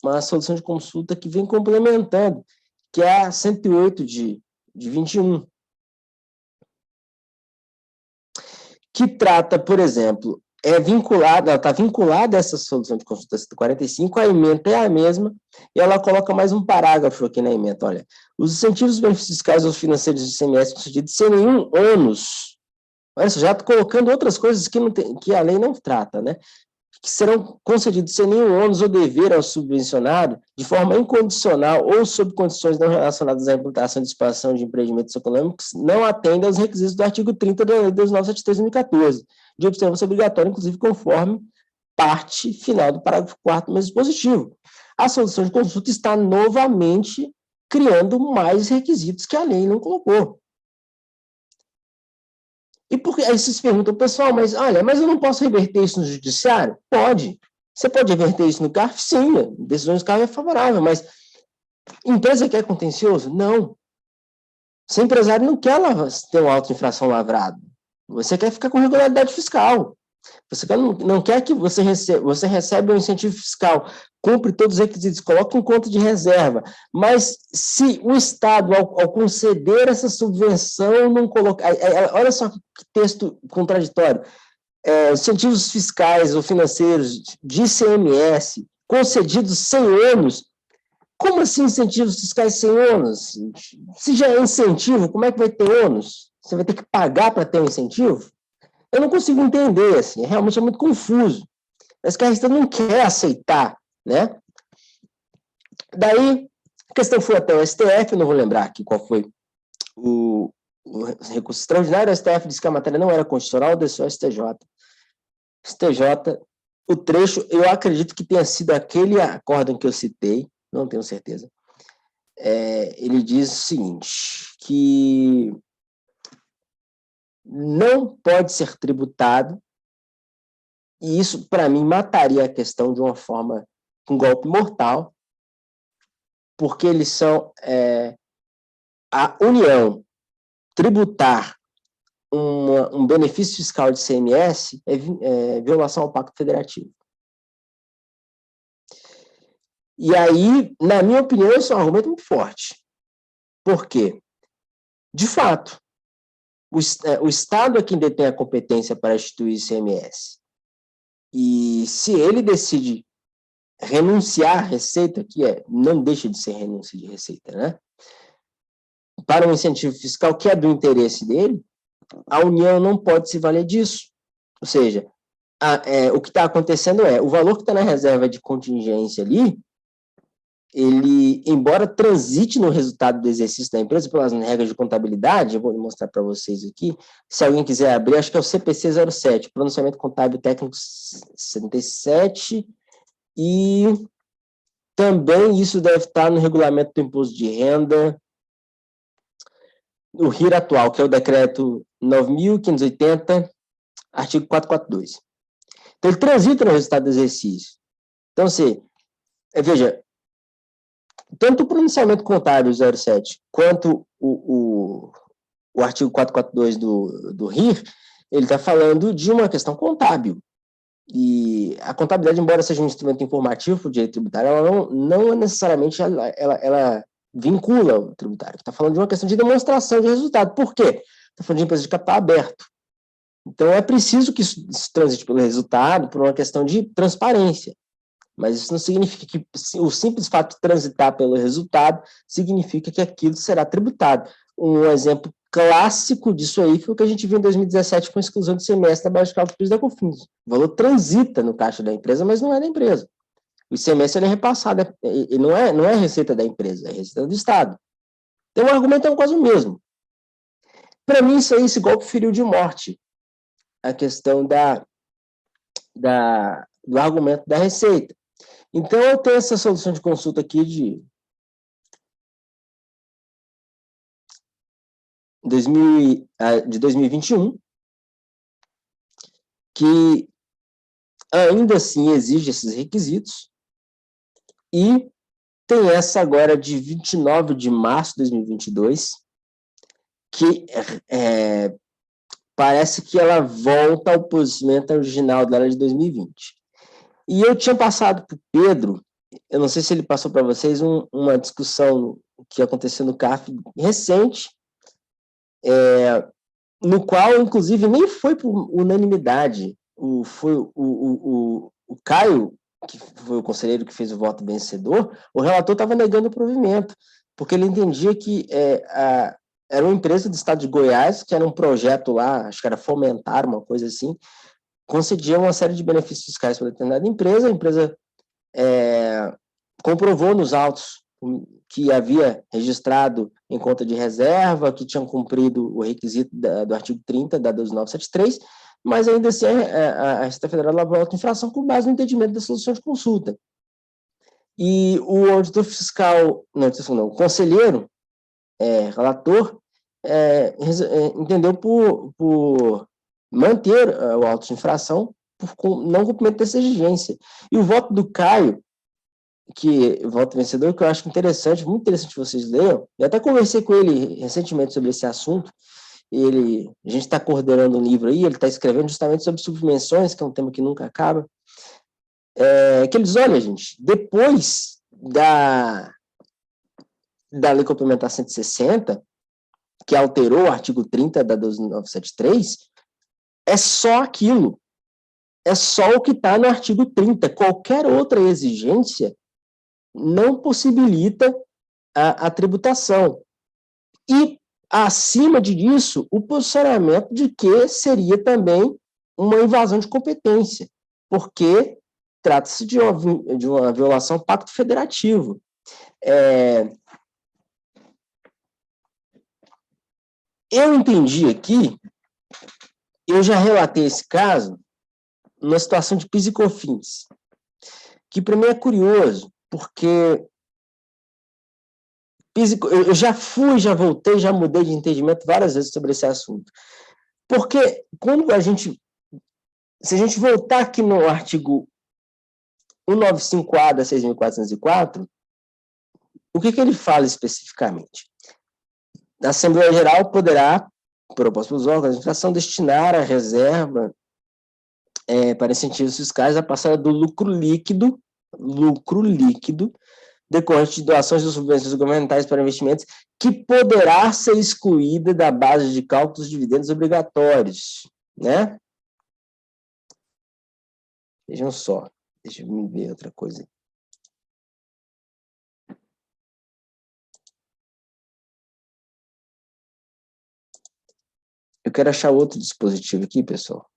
uma solução de consulta que vem complementando, que é a 108 de 21, que trata, por exemplo, ela está vinculada a essa solução de consulta 145, a ementa é a mesma, e ela coloca mais um parágrafo aqui na ementa, olha, os incentivos benefícios fiscais ou financeiros de ICMS concedidos sem nenhum ônus, olha só, já estou colocando outras coisas que a lei não trata, né? Que serão concedidos sem nenhum ônus ou dever ao subvencionado, de forma incondicional ou sob condições não relacionadas à implantação e expansão de empreendimentos econômicos, não atendem aos requisitos do artigo 30 da Lei 2.973 de 2014, de observância obrigatória, inclusive conforme parte final do parágrafo 4º do mesmo dispositivo. A solução de consulta está novamente criando mais requisitos que a lei não colocou. E por que, aí vocês perguntam, pessoal, mas olha, mas eu não posso reverter isso no judiciário? Pode. Você pode reverter isso no CARF? Sim, a decisão do CARF é favorável, mas empresa quer contencioso? Não. Se o empresário não quer ter uma auto-infração lavrada, você quer ficar com regularidade fiscal. Você não quer que você recebe um incentivo fiscal, cumpre todos os requisitos, coloca em conta de reserva, mas se o Estado, ao conceder essa subvenção, não colocar... Olha só que texto contraditório. Incentivos fiscais ou financeiros de ICMS concedidos sem ônus. Como assim incentivos fiscais sem ônus? Se já é incentivo, como é que vai ter ônus? Você vai ter que pagar para ter um incentivo? Eu não consigo entender, assim, realmente é muito confuso. Mas que a Receita não quer aceitar, né? Daí, a questão foi até o STF, não vou lembrar aqui qual foi o recurso extraordinário, o STF disse que a matéria não era constitucional, desceu ao STJ. STJ, o trecho, eu acredito que tenha sido aquele acórdão que eu citei, não tenho certeza. Ele diz o seguinte, que não pode ser tributado, e isso, para mim, mataria a questão de uma forma, com golpe mortal, porque eles são a União tributar um benefício fiscal de ICMS é violação ao Pacto Federativo. E aí, na minha opinião, esse é um argumento muito forte. Por quê? De fato, o Estado é quem detém a competência para instituir ICMS. E se ele decide renunciar à receita, que não deixa de ser renúncia de receita, né? Para um incentivo fiscal que é do interesse dele, a União não pode se valer disso. Ou seja, o que está acontecendo o valor que está na reserva de contingência ali, ele, embora transite no resultado do exercício da empresa, pelas regras de contabilidade, eu vou mostrar para vocês aqui, se alguém quiser abrir, acho que é o CPC 07, Pronunciamento Contábil Técnico 77, e também isso deve estar no regulamento do imposto de renda, o RIR atual, que é o decreto 9.580, artigo 442. Então, ele transita no resultado do exercício. Então, veja, tanto o pronunciamento contábil 07 quanto o artigo 442 do RIR, ele está falando de uma questão contábil. E a contabilidade, embora seja um instrumento informativo para o direito tributário, ela não necessariamente ela vincula o tributário. Está falando de uma questão de demonstração de resultado. Por quê? Está falando de empresa de capital aberto. Então, é preciso que isso transite pelo resultado por uma questão de transparência. Mas isso não significa que o simples fato de transitar pelo resultado significa que aquilo será tributado. Um exemplo clássico disso aí foi o que a gente viu em 2017 com a exclusão do ICMS da base de cálculo da COFINS. O valor transita no caixa da empresa, mas não é da empresa. O ICMS ele é repassado, ele não é receita da empresa, é receita do Estado. Então, o argumento é quase o mesmo. Para mim, isso aí, esse golpe feriu de morte a questão do argumento da receita. Então, eu tenho essa solução de consulta aqui de 2021, que ainda assim exige esses requisitos, e tem essa agora de 29 de março de 2022, que parece que ela volta ao posicionamento original dela de 2020. E eu tinha passado para o Pedro, eu não sei se ele passou para vocês, uma discussão que aconteceu no CARF recente, no qual, inclusive, nem foi por unanimidade foi o Caio, que foi o conselheiro que fez o voto vencedor, o relator estava negando o provimento, porque ele entendia que era uma empresa do estado de Goiás, que era um projeto lá, acho que era Fomentar, uma coisa assim, concedia uma série de benefícios fiscais para determinada empresa, a empresa comprovou nos autos que havia registrado em conta de reserva, que tinham cumprido o requisito do artigo 30 da 12973, mas ainda assim a Receita Federal elaborou auto-infração com base no entendimento da solução de consulta. E o auditor fiscal, não, o conselheiro, relator, entendeu por manter o auto de infração por não cumprimento dessa exigência. E o voto do Caio, que voto vencedor, que eu acho interessante, muito interessante vocês leiam, eu até conversei com ele recentemente sobre esse assunto, a gente está coordenando um livro aí, ele está escrevendo justamente sobre subvenções, que é um tema que nunca acaba, que ele diz, olha, gente, depois da Lei Complementar 160, que alterou o artigo 30 da 12973, é só aquilo, é só o que está no artigo 30, qualquer outra exigência não possibilita a tributação. E, acima disso, o posicionamento de que seria também uma invasão de competência, porque trata-se de uma violação ao pacto federativo. Eu entendi aqui, eu já relatei esse caso numa situação de PIS e COFINS, que para mim é curioso, porque eu já fui, já voltei, já mudei de entendimento várias vezes sobre esse assunto. Porque quando se a gente voltar aqui no artigo 195A da 6.404, o que ele fala especificamente? A Assembleia Geral poderá, proposta pelos órgãos de administração, destinar a reserva para incentivos fiscais a passada do lucro líquido decorrente de doações ou subvenções governamentais para investimentos, que poderá ser excluída da base de cálculo dos dividendos obrigatórios, né? Vejam só, deixa eu me ver outra coisa. Eu quero achar outro dispositivo aqui, pessoal.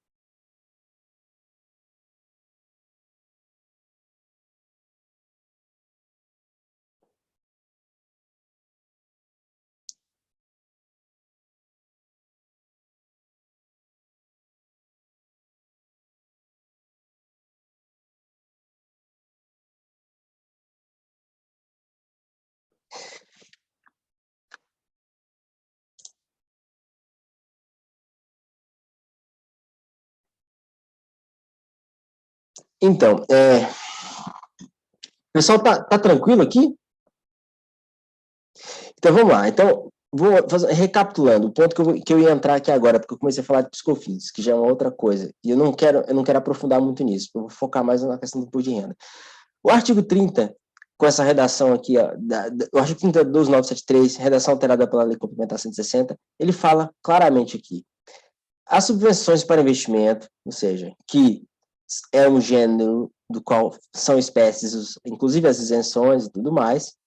Então, o pessoal tá tranquilo aqui? Então, vamos lá. Então, recapitulando, o ponto que eu ia entrar aqui agora, porque eu comecei a falar de PiscoFins, que já é uma outra coisa, e eu não quero aprofundar muito nisso, eu vou focar mais na questão do imposto de renda. O artigo 30, com essa redação aqui, ó, o artigo 30 da 12973, redação alterada pela Lei Complementar 160, ele fala claramente aqui, as subvenções para investimento, ou seja, que é um gênero do qual são espécies, inclusive as isenções e tudo mais,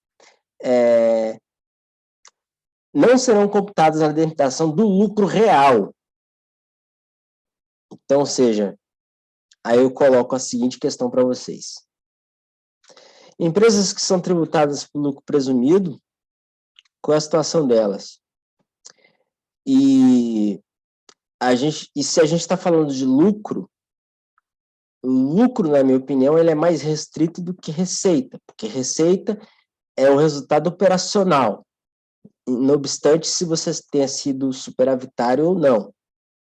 não serão computadas na delimitação do lucro real. Então, ou seja, aí eu coloco a seguinte questão para vocês. Empresas que são tributadas por lucro presumido, qual é a situação delas? E se a gente está falando de lucro, o lucro, na minha opinião, ele é mais restrito do que receita, porque receita é o resultado operacional, não obstante se você tenha sido superavitário ou não.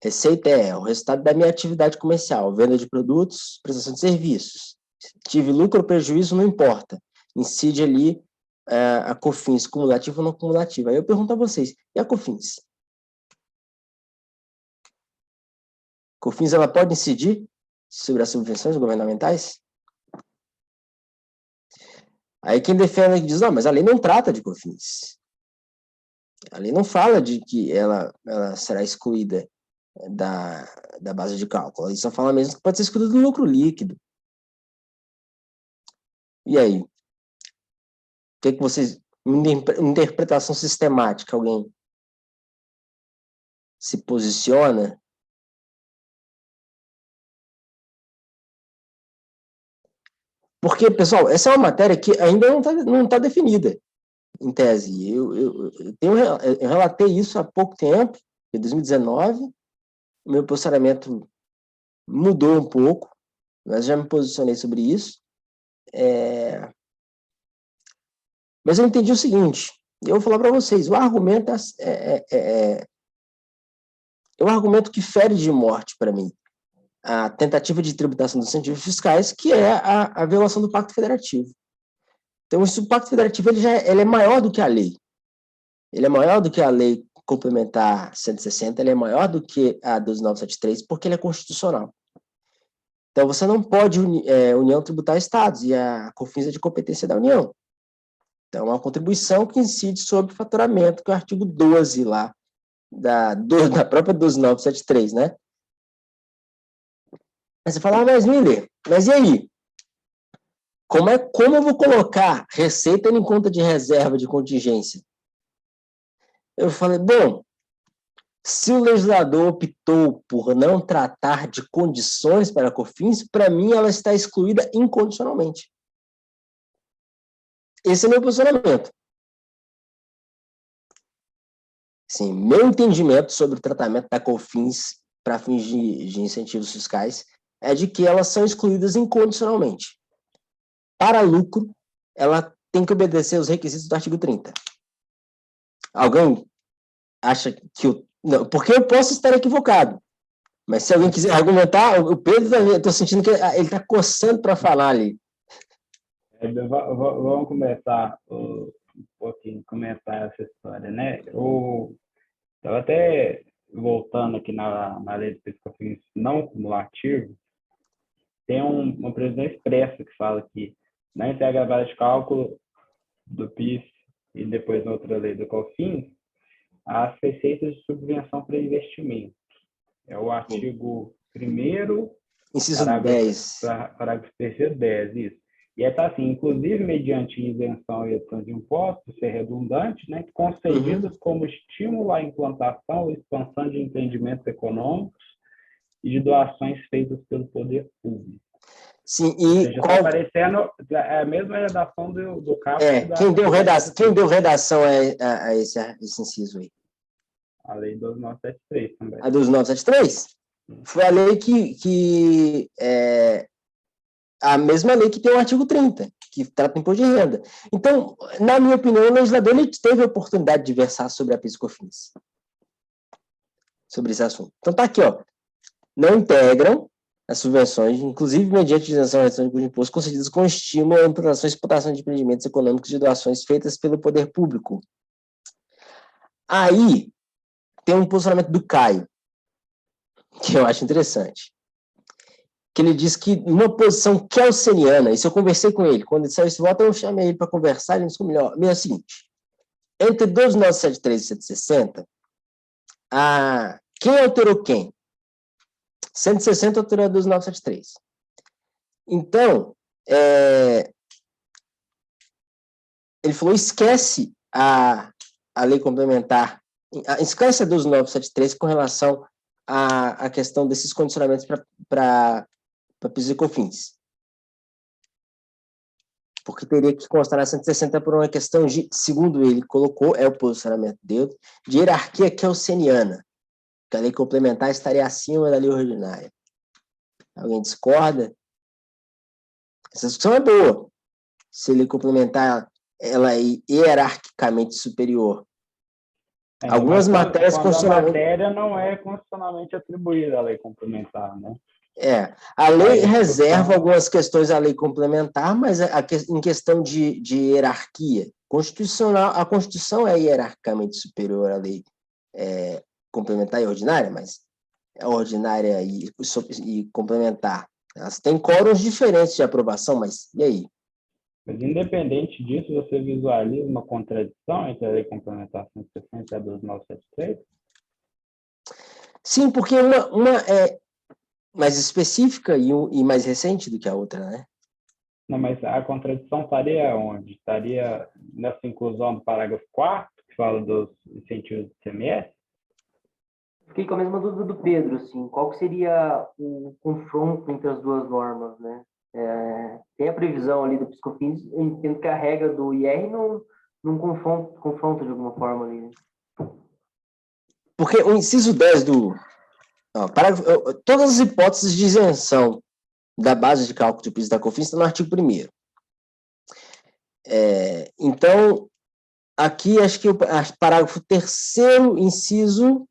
Receita é o resultado da minha atividade comercial, venda de produtos, prestação de serviços. Tive lucro ou prejuízo, não importa. Incide ali a COFINS, cumulativa ou não cumulativa. Aí eu pergunto a vocês, e a COFINS? COFINS, ela pode incidir sobre as subvenções governamentais? Aí quem defende diz, não, mas a lei não trata de COFINS. A lei não fala de que ela será excluída. da base de cálculo. Ele só fala mesmo que pode ser excluído do lucro líquido. E aí? O que vocês... Interpretação sistemática, alguém se posiciona? Porque, pessoal, essa é uma matéria que ainda não tá definida, em tese. Eu relatei isso há pouco tempo, em 2019, o meu posicionamento mudou um pouco, mas já me posicionei sobre isso. Mas eu entendi o seguinte, eu vou falar para vocês, o argumento é um argumento que fere de morte para mim a tentativa de tributação dos incentivos fiscais, que é a violação do Pacto Federativo. Então, o Pacto Federativo ele é maior do que a lei. Ele é maior do que a Lei Complementar 160, ele é maior do que a 12973, porque ele é constitucional. Então, você não pode União tributar estados, e a COFINS é de competência da União. Então, é uma contribuição que incide sobre o faturamento, que é o artigo 12 lá, da própria 12973, né? Aí você fala, mas Miller, mas e aí? Como eu vou colocar receita em conta de reserva de contingência? Eu falei, bom, se o legislador optou por não tratar de condições para a COFINS, para mim ela está excluída incondicionalmente. Esse é o meu posicionamento. Sim, meu entendimento sobre o tratamento da COFINS para fins de incentivos fiscais é de que elas são excluídas incondicionalmente. Para lucro, ela tem que obedecer aos requisitos do artigo 30. Alguém acha que não, porque eu posso estar equivocado, mas se alguém quiser argumentar, o Pedro também, eu estou sentindo que ele está coçando para falar ali. Vamos começar um pouquinho, comentar essa história, né? Eu estava até voltando aqui na lei de PIS/COFINS não cumulativo, tem uma previsão expressa que fala que na integralidade de cálculo do PIS e depois na outra lei do COFINS, as receitas de subvenção para investimento. É o artigo 1º, inciso 10. Parágrafo 3º, 10, isso. E está assim, inclusive mediante isenção e redução de impostos, ser redundante, né, concedidas como estímulo à implantação e expansão de empreendimentos econômicos e de doações feitas pelo poder público. Sim, e seja, está aparecendo a mesma redação do caput. Quem deu redação a esse inciso aí? A lei 12973 também. A 12973? Foi a lei que a mesma lei que tem o artigo 30, que trata do imposto de renda. Então, na minha opinião, o legislador ele teve a oportunidade de versar sobre a PIS/COFINS, sobre esse assunto. Então, tá aqui, ó. Não integram as subvenções, inclusive mediante isenção e redução de imposto, concedidas com estímulo à implantação e exportação de empreendimentos econômicos de doações feitas pelo poder público. Aí, tem um posicionamento do Caio, que eu acho interessante. Que ele diz que numa posição kelseniana, isso eu conversei com ele, quando ele saiu esse voto, eu chamei ele para conversar, ele disse melhor, é o seguinte, entre 12973 e 160, quem alterou quem? 160 alterou a 12973. Então, ele falou, esquece a lei complementar, esquece a 12973 com relação à questão desses condicionamentos para PIS e COFINS. Porque teria que constar na 160 por uma questão de, segundo ele colocou, é o posicionamento dele, de hierarquia kelseniana, que a lei complementar estaria acima da lei ordinária. Alguém discorda? Essa discussão é boa. Se a lei complementar ela é hierarquicamente superior. Algumas matérias constitucionalmente... a matéria não é constitucionalmente atribuída à lei complementar, né? A lei reserva algumas questões à lei complementar, mas em questão de hierarquia constitucional, a Constituição é hierarquicamente superior à lei complementar e ordinária, mas a ordinária e complementar, elas têm quórums diferentes de aprovação, mas e aí? Mas independente disso, você visualiza uma contradição entre a lei complementar 160 e a 12973? Sim, porque uma é mais específica e mais recente do que a outra, né? Não, mas a contradição estaria onde? Estaria nessa inclusão do parágrafo 4º, que fala dos incentivos do ICMS? Fiquei com a mesma dúvida do Pedro, assim, qual que seria o confronto entre as duas normas, né? Tem a previsão ali do PiscoFins, eu entendo que a regra do IR não confronta de alguma forma ali, né? Porque o inciso 10 todas as hipóteses de isenção da base de cálculo de PIS da COFINS estão no artigo 1º. Então, aqui acho que o parágrafo 3º, inciso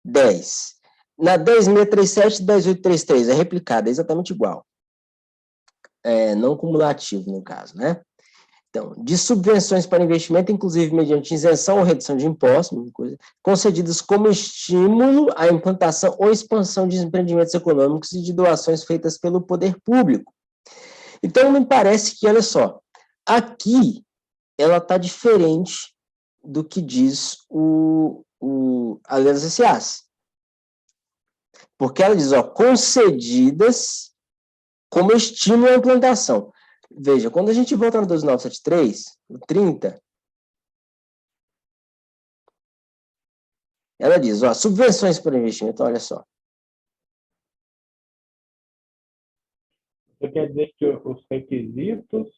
10. Na 10.637 e 10.833 é replicada, é exatamente igual. Não cumulativo, no caso, né? Então, de subvenções para investimento, inclusive mediante isenção ou redução de impostos, concedidas como estímulo à implantação ou expansão de empreendimentos econômicos e de doações feitas pelo poder público. Então, me parece que, olha só, aqui ela está diferente do que diz a lei das SAs. Porque ela diz, concedidas como estímulo à implantação. Veja, quando a gente volta no 2973, no 30, ela diz, subvenções para investimento, olha só. Isso quer dizer que os requisitos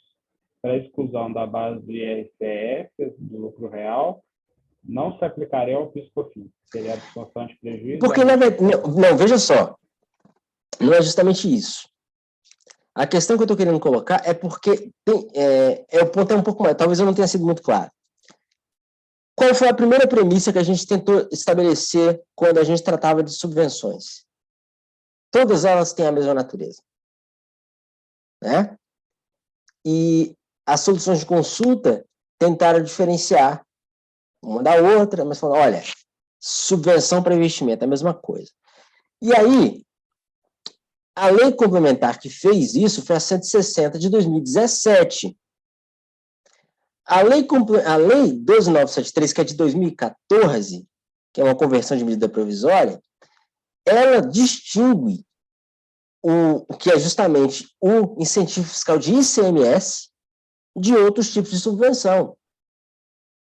para a exclusão da base do IRCF, do lucro real, não se aplicariam ao PiscoFins. Seria a absorção de prejuízo. Porque, não, veja só, não é justamente isso. A questão que eu estou querendo colocar é porque o ponto é um pouco mais, talvez eu não tenha sido muito claro. Qual foi a primeira premissa que a gente tentou estabelecer quando a gente tratava de subvenções? Todas elas têm a mesma natureza, né? E as soluções de consulta tentaram diferenciar uma da outra, mas falaram, olha, subvenção para investimento é a mesma coisa. E aí, a lei complementar que fez isso foi a 160 de 2017. A lei 12.973, que é de 2014, que é uma conversão de medida provisória, ela distingue o que é justamente o incentivo fiscal de ICMS de outros tipos de subvenção.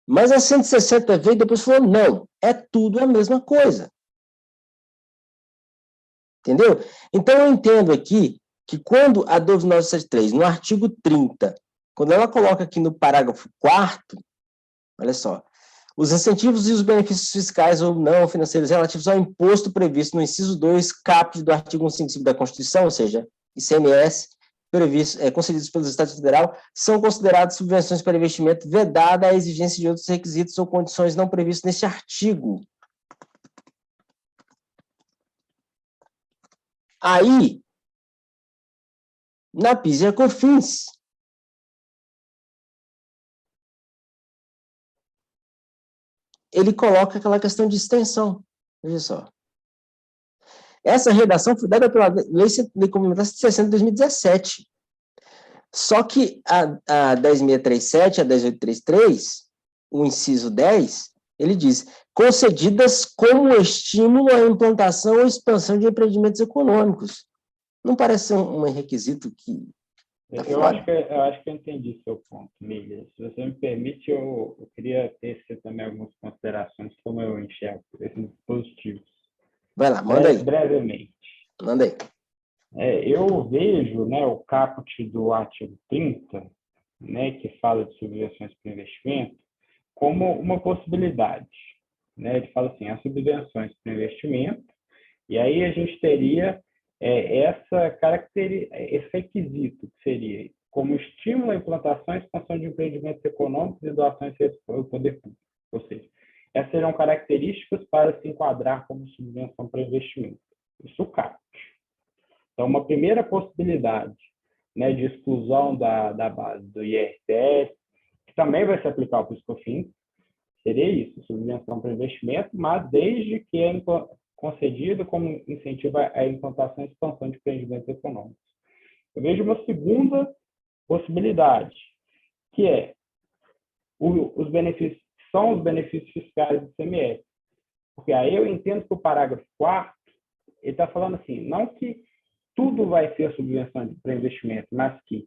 Mas a 160 veio e depois falou, não, é tudo a mesma coisa. Entendeu? Então, eu entendo aqui que quando a 12.973, no artigo 30, quando ela coloca aqui no parágrafo 4º, olha só, os incentivos e os benefícios fiscais ou não financeiros relativos ao imposto previsto no inciso 2, caput do artigo 155 da Constituição, ou seja, ICMS, concedidos pelos Estados Federal, são considerados subvenções para investimento vedada a exigência de outros requisitos ou condições não previstos neste artigo. Aí, na PIS e COFINS, ele coloca aquela questão de extensão. Veja só. Essa redação foi dada pela Lei Complementar 160 de 2017. Só que a 10.637, a 10.833, o inciso 10, ele diz, concedidas como estímulo à implantação ou expansão de empreendimentos econômicos. Não parece um requisito que... Eu acho que eu entendi seu ponto, Miguel. Se você me permite, eu queria tecer também algumas considerações como eu enxergo esses dispositivos. Vai lá, manda aí. Brevemente. Manda aí. Eu vejo, né, o caput do artigo 30, né, que fala de subvenções para investimento, como uma possibilidade. Né? Ele fala assim, as subvenções para investimento, e aí a gente teria esse requisito, que seria como estímulo à implantação e expansão de empreendimentos econômicos e doações feitas pelo poder público. Ou seja, essas serão características para se enquadrar como subvenção para investimento. Isso capta. Então, uma primeira possibilidade, né, de exclusão da base do IRCS, que também vai se aplicar ao PiscoFins, seria isso, subvenção para investimento, mas desde que é concedido como incentivo à implantação e expansão de empreendimentos econômicos. Eu vejo uma segunda possibilidade, que é os benefícios fiscais do ICMS. Porque aí eu entendo que o parágrafo 4º, ele está falando assim, não que tudo vai ser subvenção para investimento, mas que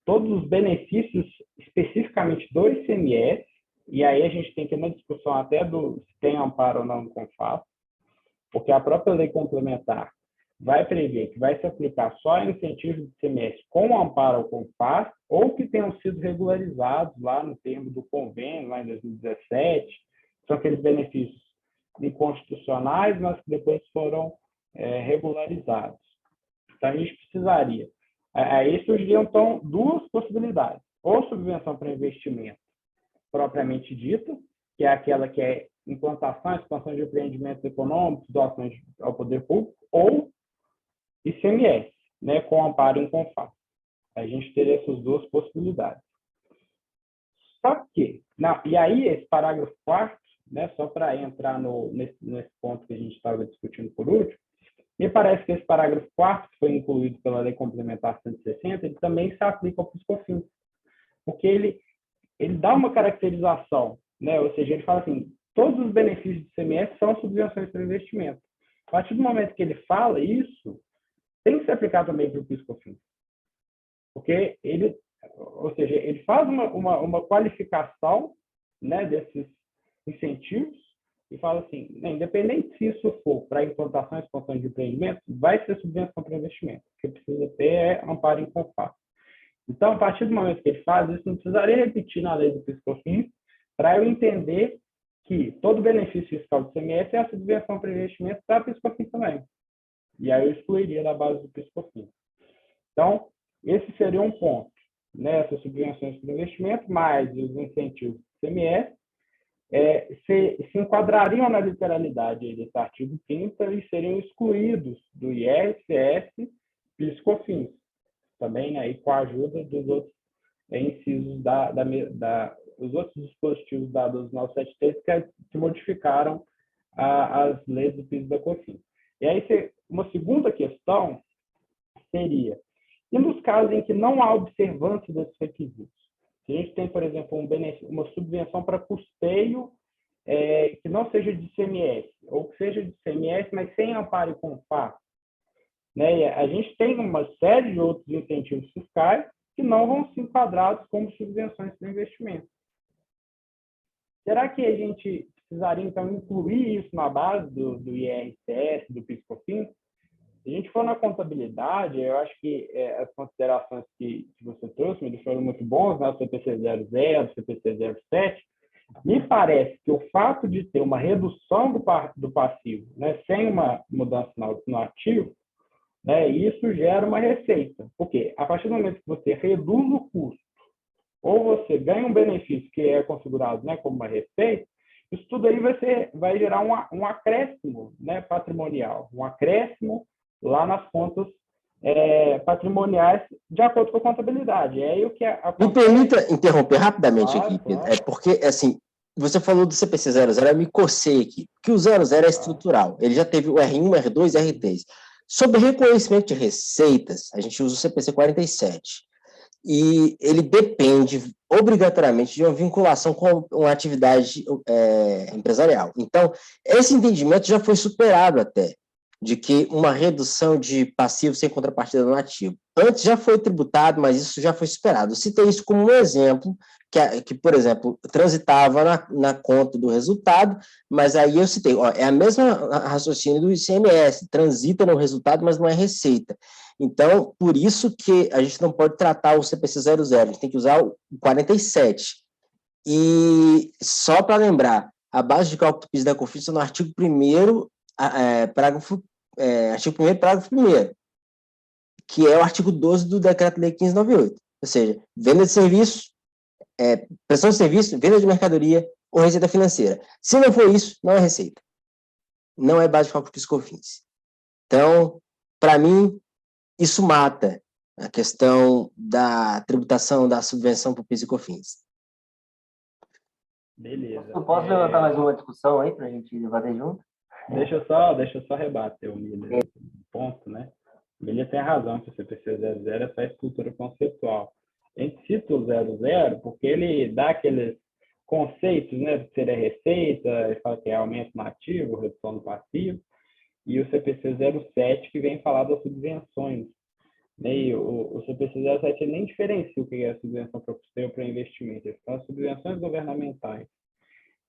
todos os benefícios especificamente do ICMS, e aí a gente tem que ir na discussão até do se tem amparo ou não no CONFAS, porque a própria lei complementar vai prever que vai se aplicar só incentivos de ICMS com amparo ao CONFAS ou que tenham sido regularizados lá no termo do convênio, lá em 2017, são aqueles benefícios inconstitucionais, mas que depois foram regularizados. Então, a gente precisaria. Aí surgiriam, então, duas possibilidades. Ou subvenção para investimento propriamente dita, que é aquela que é implantação, expansão de empreendimentos econômicos, doações ao poder público, ou ICMS, né, com amparo em CONFAS. A gente teria essas duas possibilidades. Só que, e aí esse parágrafo 4º, né, só para entrar nesse ponto que a gente estava discutindo por último, me parece que esse parágrafo 4º, que foi incluído pela Lei Complementar 160, ele também se aplica ao PIS/COFINS, porque ele dá uma caracterização, né, ou seja, ele fala assim, todos os benefícios do ICMS são subvenções para investimento. A partir do momento que ele fala isso, tem que se aplicar também para o PIS/COFINS, porque ele, ou seja, ele faz uma qualificação, né, desses incentivos e fala assim, independente se isso for para implantação e expansão de empreendimento, vai ser subvenção para investimento. O que precisa ter amparo em CONFAS. Então, a partir do momento que ele faz isso, não precisaria repetir na lei do PIS/COFINS para eu entender que todo benefício fiscal do ICMS é a subvenção para investimento da PIS/COFINS também. E aí eu excluiria da base do PIS/COFINS. Então, esse seria um ponto, né? Essas subvenções para investimento, mais os incentivos do ICMS, se enquadrariam na literalidade desse artigo 30 e seriam excluídos do IR, CS, PIS/COFINS, também, né? E com a ajuda dos outros incisos os outros dispositivos da 12.973 que modificaram as leis do PIS e da COFINS. E aí, uma segunda questão seria, e nos casos em que não há observância desses requisitos? Se a gente tem, por exemplo, uma subvenção para custeio que não seja de ICMS, ou que seja de ICMS, mas sem amparo e CONFAS, né? E a gente tem uma série de outros incentivos fiscais que não vão ser enquadrados como subvenções para investimento. Será que a gente precisaria, então, incluir isso na base do IRCS, do PIS/COFINS? Se a gente for na contabilidade, eu acho que as considerações que você trouxe me foram muito bons, né? O CPC 00, o CPC 07. Me parece que o fato de ter uma redução do passivo, né, sem uma mudança no ativo, né, isso gera uma receita. Porque a partir do momento que você reduz o custo, ou você ganha um benefício que é configurado, né, como uma receita, isso tudo aí vai gerar um acréscimo, né, patrimonial, um acréscimo lá nas contas patrimoniais de acordo com a contabilidade. É aí o que Me permita interromper rapidamente aqui, Pedro. Claro. Porque, assim, você falou do CPC 00, eu me cocei aqui, que o 00 é estrutural. Ele já teve o R1, R2, R3. Sobre reconhecimento de receitas, a gente usa o CPC 47. E ele depende obrigatoriamente de uma vinculação com uma atividade empresarial. Então, esse entendimento já foi superado até, de que uma redução de passivo sem contrapartida no ativo. Antes já foi tributado, mas isso já foi superado. Eu citei isso como um exemplo, que por exemplo, transitava na conta do resultado, mas aí eu citei, é a mesma raciocínio do ICMS, transita no resultado, mas não é receita. Então, por isso que a gente não pode tratar o CPC 00, a gente tem que usar o 47. E só para lembrar, a base de cálculo do PIS da COFINS no artigo 1º, artigo 1º, parágrafo 1º, que é o artigo 12 do Decreto-Lei 1598. Ou seja, venda de serviço, prestação de serviço, venda de mercadoria ou receita financeira. Se não for isso, não é receita. Não é base de cálculo do PIS/COFINS. Então, para mim, isso mata a questão da tributação da subvenção para o PIS e COFINS. Beleza. Eu posso levantar mais uma discussão aí para a gente debater junto? Deixa eu só rebater o Miller ponto, né? O Miller tem razão que o CPC 00 é só estrutura conceitual. A gente cita o 00 porque ele dá conceitos, né, do que seria receita, ele fala que é aumento no ativo, redução no passivo, e o CPC 07 que vem falar das subvenções. E o CPC 07 ele nem diferencia o que é a subvenção para custeio ou para investimento, são as subvenções governamentais.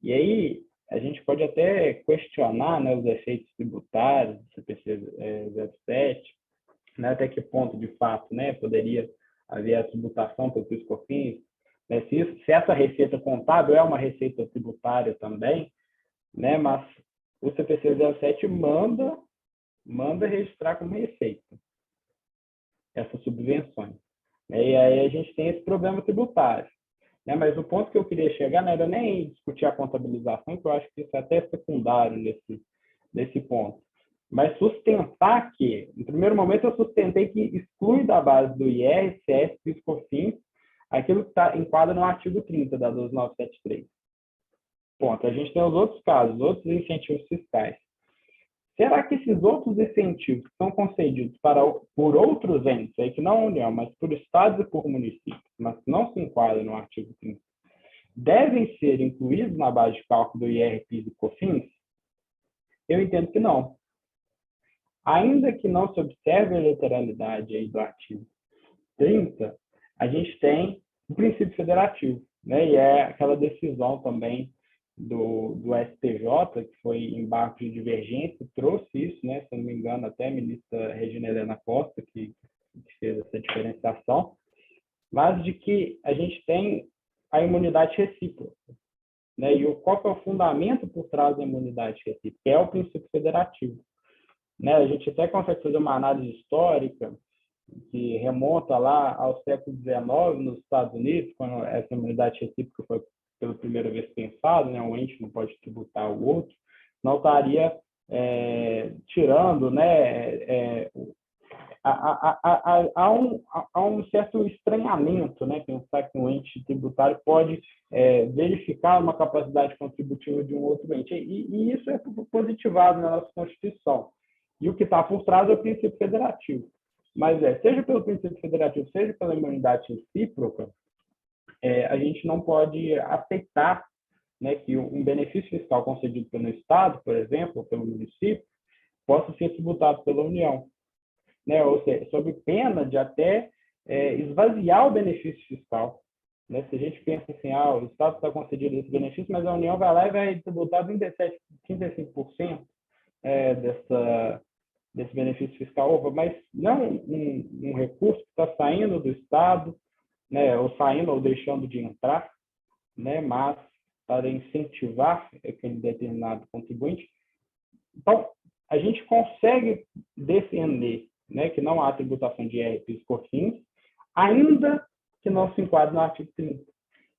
E aí a gente pode até questionar, né, os efeitos tributários do CPC 07, né, até que ponto, de fato, né, poderia haver a tributação pelo PIS/COFINS, né, se essa receita contábil é uma receita tributária também, né, mas o CPC 07 manda registrar como receita essas subvenções. E aí a gente tem esse problema tributário. Né? Mas o ponto que eu queria chegar não era nem discutir a contabilização, que eu acho que isso é até secundário nesse ponto. Mas sustentar que, no primeiro momento, eu sustentei que exclui da base do IR, CS, PIS/COFINS, aquilo que enquadra no artigo 30 da 12973. Ponto. A gente tem os outros casos, outros incentivos fiscais. Será que esses outros incentivos que são concedidos por outros entes, aí que não a União, mas por estados e por municípios, mas que não se enquadram no artigo 30, devem ser incluídos na base de cálculo do IR, PIS e COFINS? Eu entendo que não. Ainda que não se observe a literalidade aí do artigo 30, a gente tem o princípio federativo, né? E é aquela decisão também do STJ, que foi em barco de divergência, trouxe isso, né? Se eu não me engano, até a ministra Regina Helena Costa, que fez essa diferenciação, mas de que a gente tem a imunidade recíproca. Né? E qual que é o fundamento por trás da imunidade recíproca? É o princípio federativo. Né? A gente até consegue fazer uma análise histórica que remonta lá ao século XIX, nos Estados Unidos, quando essa imunidade recíproca foi pela primeira vez pensada, né? Um ente não pode tributar o outro, não estaria tirando, né? Há um certo estranhamento, né? Pensar que um ente tributário pode verificar uma capacidade contributiva de um outro ente. E isso é positivado na nossa Constituição. E o que está por trás é o princípio federativo. Mas seja pelo princípio federativo, seja pela imunidade recíproca, a gente não pode aceitar, né, que um benefício fiscal concedido pelo Estado, por exemplo, ou pelo município, possa ser tributado pela União. Né? Ou seja, sob pena de até esvaziar o benefício fiscal. Né? Se a gente pensa assim, o Estado está concedido esse benefício, mas a União vai lá e vai tributar 35% desse benefício fiscal, mas não um recurso que está saindo do Estado, né, ou saindo ou deixando de entrar, né, mas para incentivar aquele determinado contribuinte. Então, a gente consegue defender, né, que não há tributação de IR, PIS, COFINS, ainda que não se enquadre no artigo 30.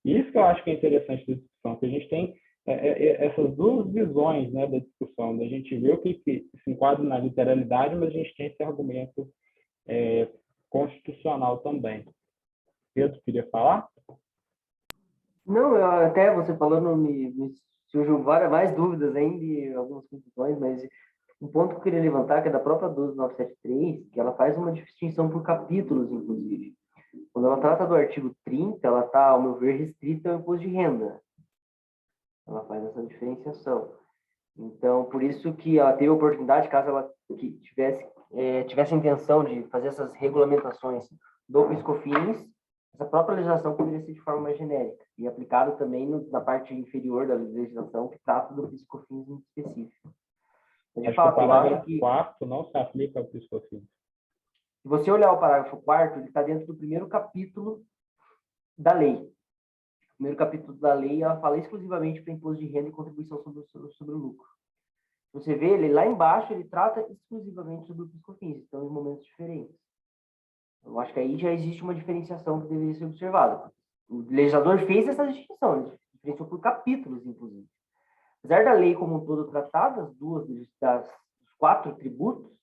E isso que eu acho que é interessante da discussão, que a gente tem essas duas visões, né, da discussão, da gente ver o que se enquadra na literalidade, mas a gente tem esse argumento constitucional também. Pedro, queria falar? Não, até você falando, me surgiu mais dúvidas ainda e algumas confusões, mas um ponto que eu queria levantar, que é da própria 12973, que ela faz uma distinção por capítulos, inclusive. Quando ela trata do artigo 30, ela está, ao meu ver, restrita ao imposto de renda. Ela faz essa diferenciação. Então, por isso que ela teve a oportunidade, caso ela tivesse a intenção de fazer essas regulamentações do PIS/COFINS, essa própria legislação poderia ser de forma mais genérica e aplicada também na parte inferior da legislação que trata do PIS/COFINS em específico. De fato, o parágrafo 4 não se aplica ao PIS/COFINS. Se você olhar o parágrafo 4º, ele está dentro do primeiro capítulo da lei. O primeiro capítulo da lei, ela fala exclusivamente para imposto de renda e contribuição sobre o lucro. Você vê, ele lá embaixo, ele trata exclusivamente sobre o PIS/COFINS, estão em momentos diferentes. Eu acho que aí já existe uma diferenciação que deveria ser observada. O legislador fez essa distinção, ele diferenciou por capítulos, inclusive. Apesar da lei como um todo tratar dos 4 tributos,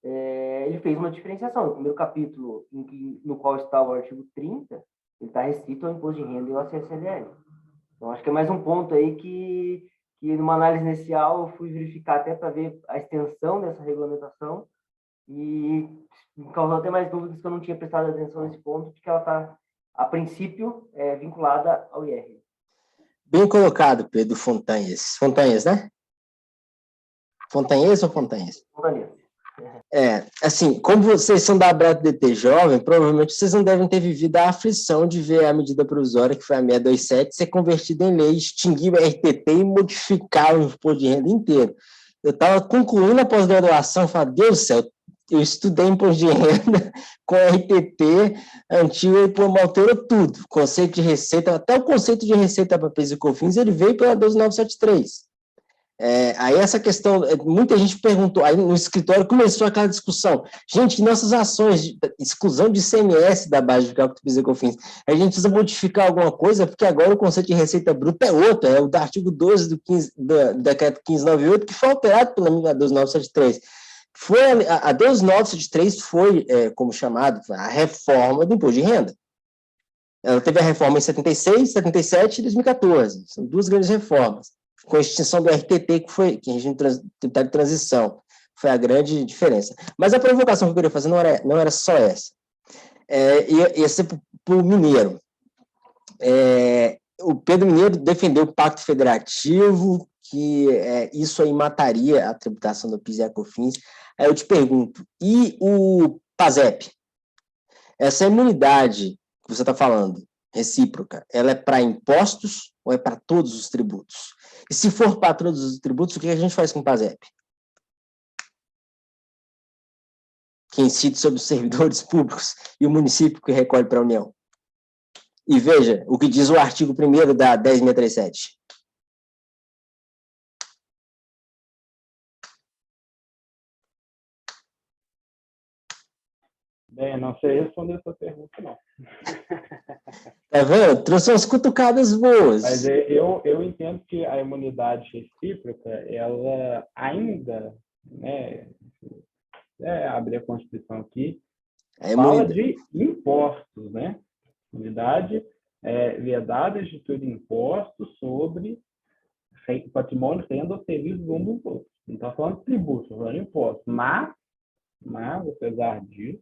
ele fez uma diferenciação. No primeiro capítulo, no qual está o artigo 30, ele está restrito ao imposto de renda e ao ACSLL. Então, acho que é mais um ponto aí que numa análise inicial, eu fui verificar até para ver a extensão dessa regulamentação e me causou até mais dúvidas que eu não tinha prestado atenção nesse ponto, de que ela está, a princípio, vinculada ao IR. Bem colocado, Pedro Fontanhas. Fontanhas, né? Fontanhas ou Fontanhas? Fontanhas. Assim, como vocês são da Abraço DT Jovem, provavelmente vocês não devem ter vivido a aflição de ver a medida provisória, que foi a 627, ser convertida em lei, extinguir o RTT e modificar o imposto de renda inteiro. Eu estava concluindo a pós-graduação e falei, Deus do céu, eu estudei imposto de renda com RTT antigo e pô, alterou tudo. Conceito de receita, até o conceito de receita para PIS e COFINS, ele veio pela 12973. Aí essa questão, muita gente perguntou, aí no escritório começou aquela discussão, gente, nossas ações de exclusão de ICMS da base de cálculo do PIS e COFINS, a gente precisa modificar alguma coisa, porque agora o conceito de receita bruta é outro, é o do artigo 12 do decreto 1598, que foi alterado pela 12973. A 12973 foi, como chamado, a reforma do imposto de renda. Ela teve a reforma em 76, 77 e 2014, são duas grandes reformas. Com a extinção do RTT, que regime tributário de transição, foi a grande diferença. Mas a provocação que eu queria fazer não era só essa. Ia ser para o Mineiro. O Pedro Mineiro defendeu o Pacto Federativo, que isso aí mataria a tributação do PIS e a COFINS. Aí eu te pergunto, e o PASEP? Essa imunidade que você está falando, recíproca, ela é para impostos ou é para todos os tributos? E se for para todos os tributos, o que a gente faz com o PASEP? Que incide sobre os servidores públicos e o município que recolhe para a União. E veja o que diz o artigo 1º da 10637. Bem, não sei responder essa pergunta, não. Tá vendo? Trouxe umas cutucadas boas. Mas eu entendo que a imunidade recíproca, ela ainda, né, abrir a Constituição aqui, fala de impostos, né? Imunidade vedada de tudo impostos sobre patrimônio, renda ou serviços um dos outros. Não está falando de tributo, está falando de impostos. Mas, apesar disso,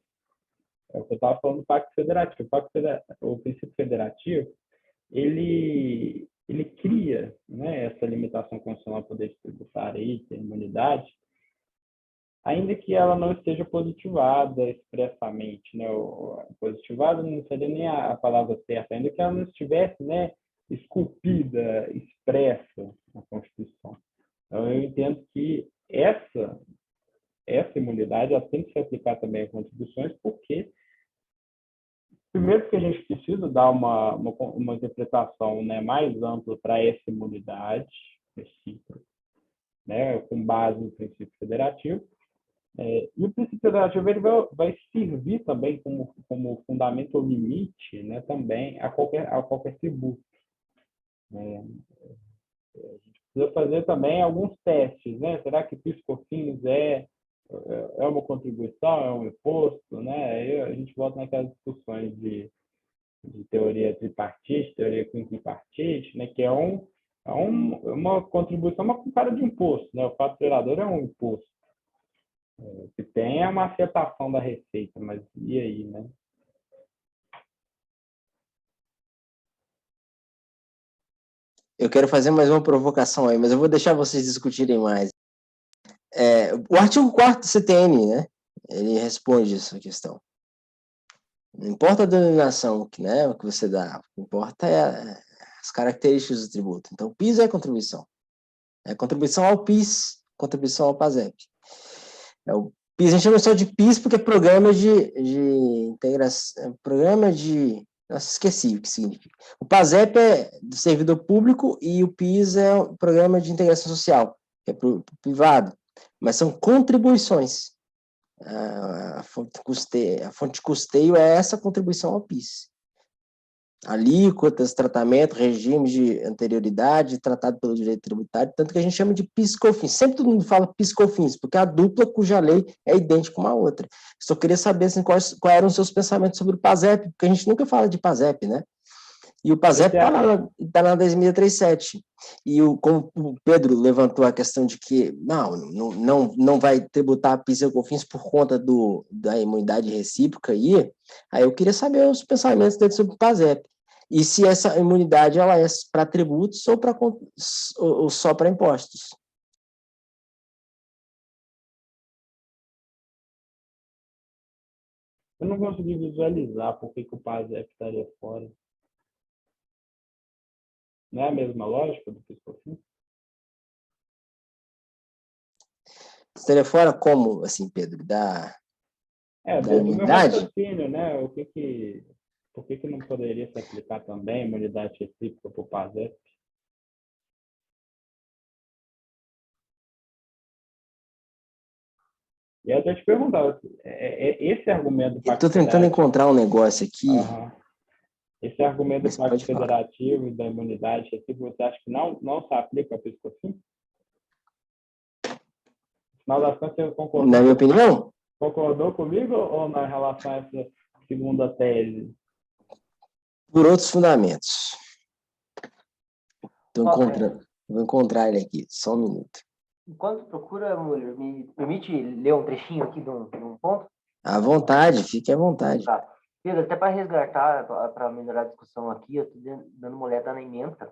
é o que eu estava falando do Pacto Federativo. O princípio federativo, ele cria, né, essa limitação constitucional ao poder tributário e ter imunidade, ainda que ela não esteja positivada expressamente, né? Positivada não seria nem a palavra certa, ainda que ela não estivesse, né, esculpida, expressa na Constituição. Então, eu entendo que essa imunidade ela tem que se aplicar também a contribuições, porque primeiro porque a gente precisa dar uma interpretação, né, mais ampla para essa imunidade recíproca, né, com base no princípio federativo. E o princípio federativo ele vai servir também como fundamento ou limite, né, também a qualquer tributo. A gente precisa fazer também alguns testes, né? Será que PIS/COFINS é uma contribuição, é um imposto, né? Aí a gente volta naquelas discussões de teoria tripartite, teoria quintripartite, né? Que é uma contribuição, uma cara de imposto, né? O fato gerador é um imposto. Que tem uma afetação da receita, mas e aí, né? Eu quero fazer mais uma provocação aí, mas eu vou deixar vocês discutirem mais. O artigo 4º do CTN, né? Ele responde essa questão. Não importa a denominação, né, o que você dá, o que importa é as características do tributo. Então, o PIS é contribuição. É contribuição ao PIS, contribuição ao PASEP. O PIS, a gente chama só de PIS porque é programa de integração, nossa, esqueci o que significa. O PASEP é do servidor público e o PIS é o programa de integração social, que é para o privado. Mas são contribuições. A fonte de custeio é essa contribuição ao PIS. Alíquotas, tratamento, regime de anterioridade, tratado pelo direito tributário, tanto que a gente chama de PIS/COFINS. Sempre todo mundo fala PIS/COFINS, porque a dupla cuja lei é idêntica uma à outra. Só queria saber assim, quais eram os seus pensamentos sobre o PASEP, porque a gente nunca fala de PASEP, né? E o PASEP está na 10637. E como o Pedro levantou a questão de que não vai tributar PIS e COFINS por conta da imunidade recíproca aí eu queria saber os pensamentos dele sobre o PASEP. e se essa imunidade ela é para tributos ou só para impostos. Eu não consegui visualizar por que o PASEP estaria fora. Não é a mesma lógica do PIS/COFINS? Estaria fora como, assim, Pedro, da Do meu imunidade? raciocínio, né? Por que não poderia se aplicar também a imunidade recíproca para o PASEP? E eu até te perguntar, esse argumento do Pacto Estou tentando encontrar um negócio aqui. Esse argumento do Mas Pacto pode falar. Federativo e da imunidade recíproca, você acha que não se aplica ao PIS/COFINS? Afinal das contas, você Na minha opinião? concordou comigo ou na relação a essa segunda tese? Por outros fundamentos. Vou encontrar ele aqui, só um minuto. Enquanto procura, Muller, me permite ler um trechinho aqui de um ponto? À vontade, fique à vontade. Tá. Pedro, até para resgatar, para melhorar a discussão aqui, eu estou dando uma olhada na ementa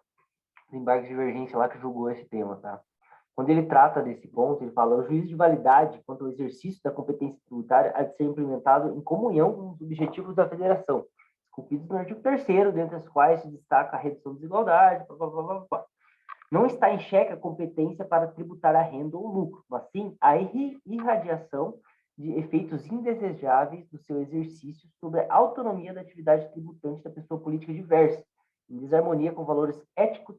do embargo de divergência lá que julgou esse tema, tá? Quando ele trata desse ponto, ele fala: o juízo de validade quanto ao exercício da competência tributária há de ser implementado em comunhão com os objetivos da federação, esculpidos no artigo 3º, dentre os quais se destaca a redução da desigualdade, Não está em xeque a competência para tributar a renda ou lucro, mas sim a irradiação de efeitos indesejáveis do seu exercício sobre a autonomia da atividade tributante da pessoa política diversa, em desarmonia com valores éticos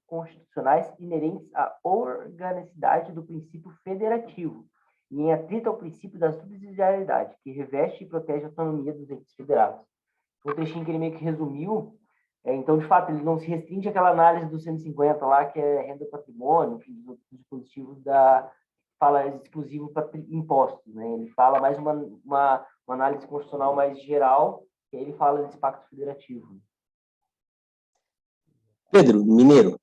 constitucionais inerentes à organicidade do princípio federativo e em atrito ao princípio da subsidiariedade, que reveste e protege a autonomia dos entes federados. O trechinho que ele meio que resumiu, então, de fato, ele não se restringe àquela análise do 150 lá, que é renda patrimônio, enfim, dos dispositivos fala exclusivo para impostos, né? Ele fala mais uma análise constitucional mais geral, e aí ele fala desse pacto federativo. Pedro Mineiro,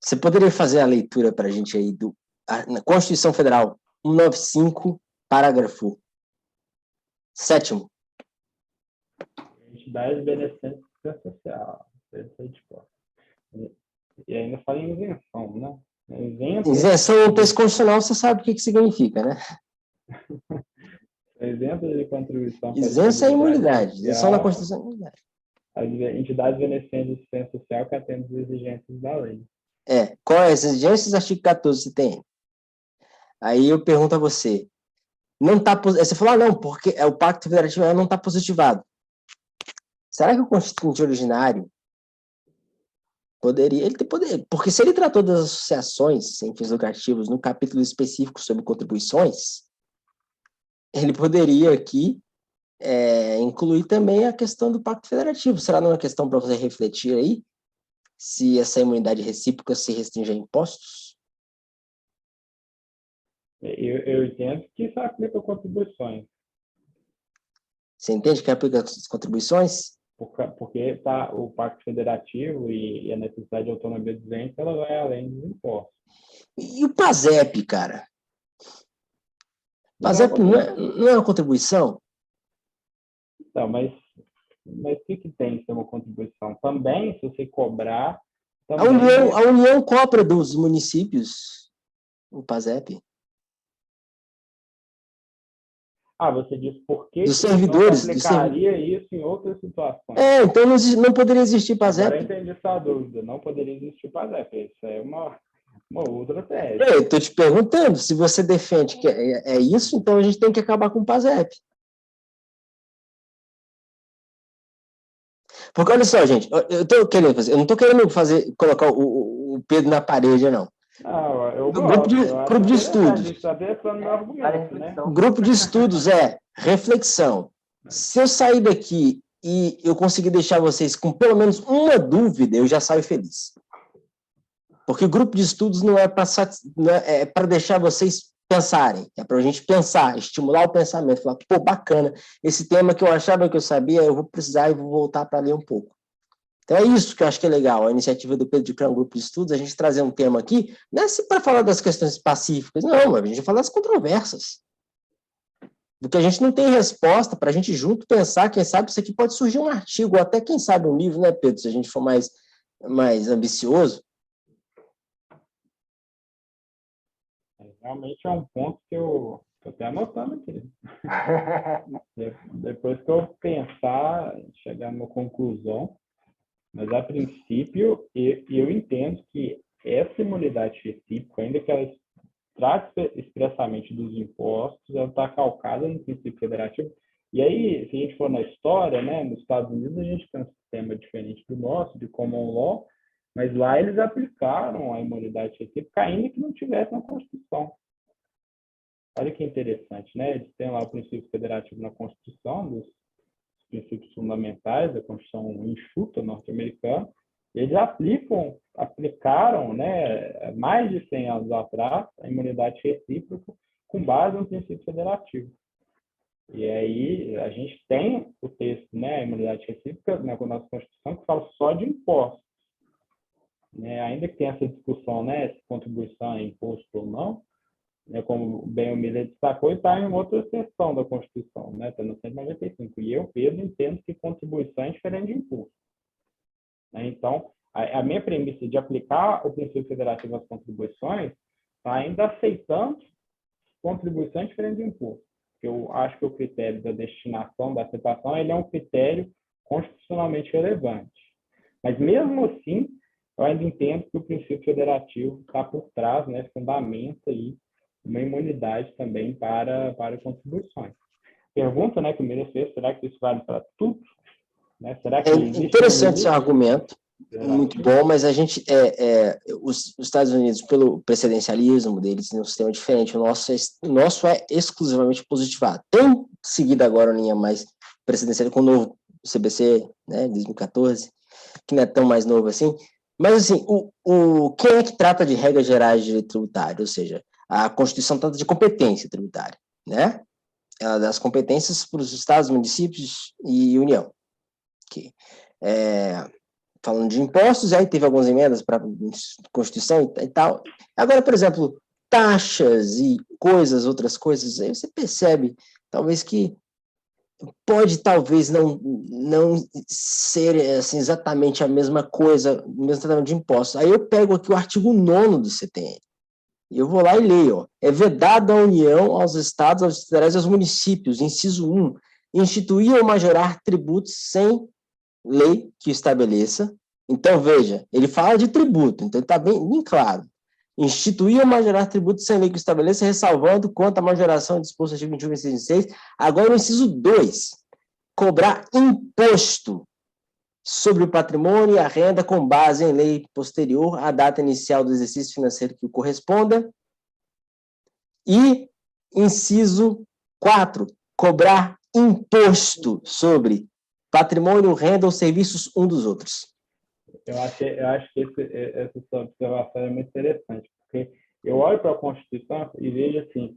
você poderia fazer a leitura para a gente aí na Constituição Federal 195, parágrafo 7º. Entidades beneficentes social. E ainda fala em isenção, né? Isenção no texto constitucional, você sabe o que significa, né? Isento de contribuição. Isenção é imunidade. Isenção na Constituição é imunidade. As entidades beneficentes do sistema social que atendem as exigências da lei. Quais as exigências do artigo 14 você tem? Aí eu pergunto a você. Você falou, não, porque o Pacto Federativo não está positivado. Será que o Constituinte originário poderia? Ele tem poder, porque se ele tratou das associações sem fins lucrativos no capítulo específico sobre contribuições, ele poderia aqui incluir também a questão do Pacto Federativo. Será não uma questão para você refletir aí se essa imunidade recíproca se restringe a impostos? Eu entendo que isso aplica contribuições. Você entende que aplica as contribuições? Porque tá, o Pacto Federativo e a necessidade de autonomia dos entes, ela vai além dos impostos. E o PASEP, cara? PASEP não é uma contribuição? Então, mas o que tem que ser uma contribuição? Também, se você cobrar... Também... A União cobra dos municípios o PASEP. Você diz por que dos servidores, não aplicaria isso em outras situações? Então não poderia existir PASEP. Agora eu entendi sua dúvida. Não poderia existir PASEP. Isso é uma outra tese. Eu estou te perguntando, se você defende que é isso, então a gente tem que acabar com o PASEP. Porque olha só, gente, eu não estou querendo colocar o Pedro na parede, não. Grupo de estudos. Grupo de estudos reflexão. Se eu sair daqui e eu conseguir deixar vocês com pelo menos uma dúvida, eu já saio feliz. Porque grupo de estudos não é para deixar vocês pensarem, é para a gente pensar, estimular o pensamento, falar, pô, bacana, esse tema que eu achava que eu sabia, eu vou precisar e vou voltar para ler um pouco. Então é isso que eu acho que é legal, a iniciativa do Pedro de criar um grupo de estudos, a gente trazer um tema aqui, não é para falar das questões pacíficas, não, mas a gente vai falar das controvérsias. porque a gente não tem resposta para a gente junto pensar, quem sabe isso aqui pode surgir um artigo, ou até, quem sabe, um livro, né, Pedro, se a gente for mais ambicioso. Realmente é um ponto que eu estou até anotando aqui. Depois que eu pensar, chegar numa conclusão, mas a princípio eu entendo que essa imunidade recíproca, ainda que ela trate expressamente dos impostos, ela está calcada no princípio federativo. E aí, se a gente for na história, né, nos Estados Unidos a gente tem um sistema diferente do nosso, de common law, mas lá eles aplicaram a imunidade recíproca ainda que não tivesse na Constituição. Olha que interessante, né? Eles têm lá o princípio federativo na Constituição, dos princípios fundamentais da Constituição enxuta norte-americana. Eles aplicaram, né, mais de 100 anos atrás, a imunidade recíproca com base no princípio federativo. E aí a gente tem o texto, né, a imunidade recíproca na nossa Constituição, que fala só de impostos. Né? Ainda que tenha essa discussão, né, se contribuição é imposto ou não, né, como bem o Miller destacou, está em outra seção da Constituição, né, está no 195. E eu, Pedro, entendo que contribuição é diferente de imposto. Né? Então, a minha premissa de aplicar o princípio federativo às contribuições está ainda aceitando contribuição diferente de imposto. Eu acho que o critério da destinação, da aceitação, ele é um critério constitucionalmente relevante. Mas, mesmo assim, eu ainda entendo que o princípio federativo está por trás, né, fundamenta aí uma imunidade também para contribuições. Pergunta, né, que o Miller fez, será que isso vale para tudo? Né? Será que existe interessante esse argumento, muito bom, mas a gente, os Estados Unidos, pelo presidencialismo deles, tem um sistema diferente, o nosso é exclusivamente positivado. Tem seguido agora a linha mais presidencial com o novo CBC, né, 2014, que não é tão mais novo assim, mas assim, quem é que trata de regras gerais de direito tributário? Ou seja, a Constituição trata de competência tributária, né? Ela dá as competências para os estados, municípios e União. Okay. Falando de impostos, aí teve algumas emendas para a Constituição e tal. Agora, por exemplo, taxas e outras coisas, aí você percebe, talvez que pode, talvez, não ser assim, exatamente a mesma coisa, o mesmo tratamento de impostos. Aí eu pego aqui o artigo 9º do CTN, e eu vou lá e leio, ó. É vedado à União, aos estados, aos federais e aos municípios, inciso 1, instituir ou majorar tributos sem lei que estabeleça. Então, veja, ele fala de tributo, então está bem claro. Instituir ou majorar tributos sem lei que estabeleça, ressalvando quanto à majoração disposta no artigo 21 e 26. Agora, no inciso 2, cobrar imposto sobre o patrimônio e a renda com base em lei posterior à data inicial do exercício financeiro que o corresponda. E, inciso 4, cobrar imposto sobre patrimônio, renda ou serviços um dos outros. Eu acho que essa sua observação é muito interessante, porque eu olho para a Constituição e vejo assim,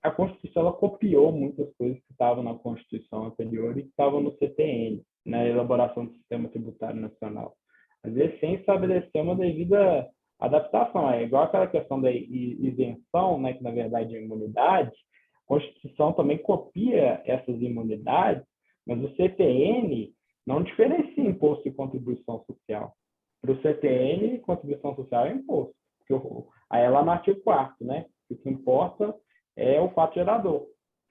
a Constituição ela copiou muitas coisas que estavam na Constituição anterior e que estavam no CTN, na elaboração do Sistema Tributário Nacional. Às vezes, sem estabelecer uma devida adaptação. É igual aquela questão da isenção, né, que na verdade é imunidade. A Constituição também copia essas imunidades, mas o CTN não diferencia imposto e contribuição social. Para o CTN, contribuição social é imposto. Aí é lá no artigo 4º, né? O que importa é o fato gerador.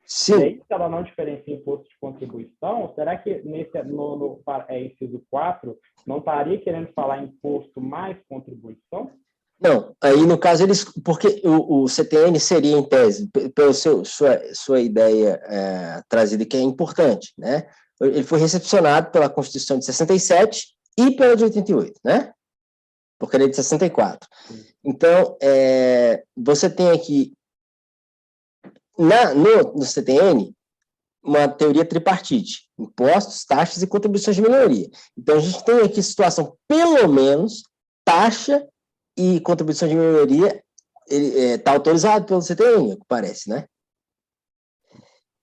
Sim. E aí, se ela não diferencia imposto de contribuição, será que no inciso 4 não estaria querendo falar imposto mais contribuição? Não, aí no caso porque o CTN seria em tese, pela sua ideia trazida, que é importante, né? Ele foi recepcionado pela Constituição de 67 e pela de 88, né? Porque ele é de 64. Então, você tem aqui no CTN uma teoria tripartite: impostos, taxas e contribuições de melhoria. Então, a gente tem aqui situação, pelo menos, taxa e contribuição de melhoria está autorizado pelo CTN, parece, né?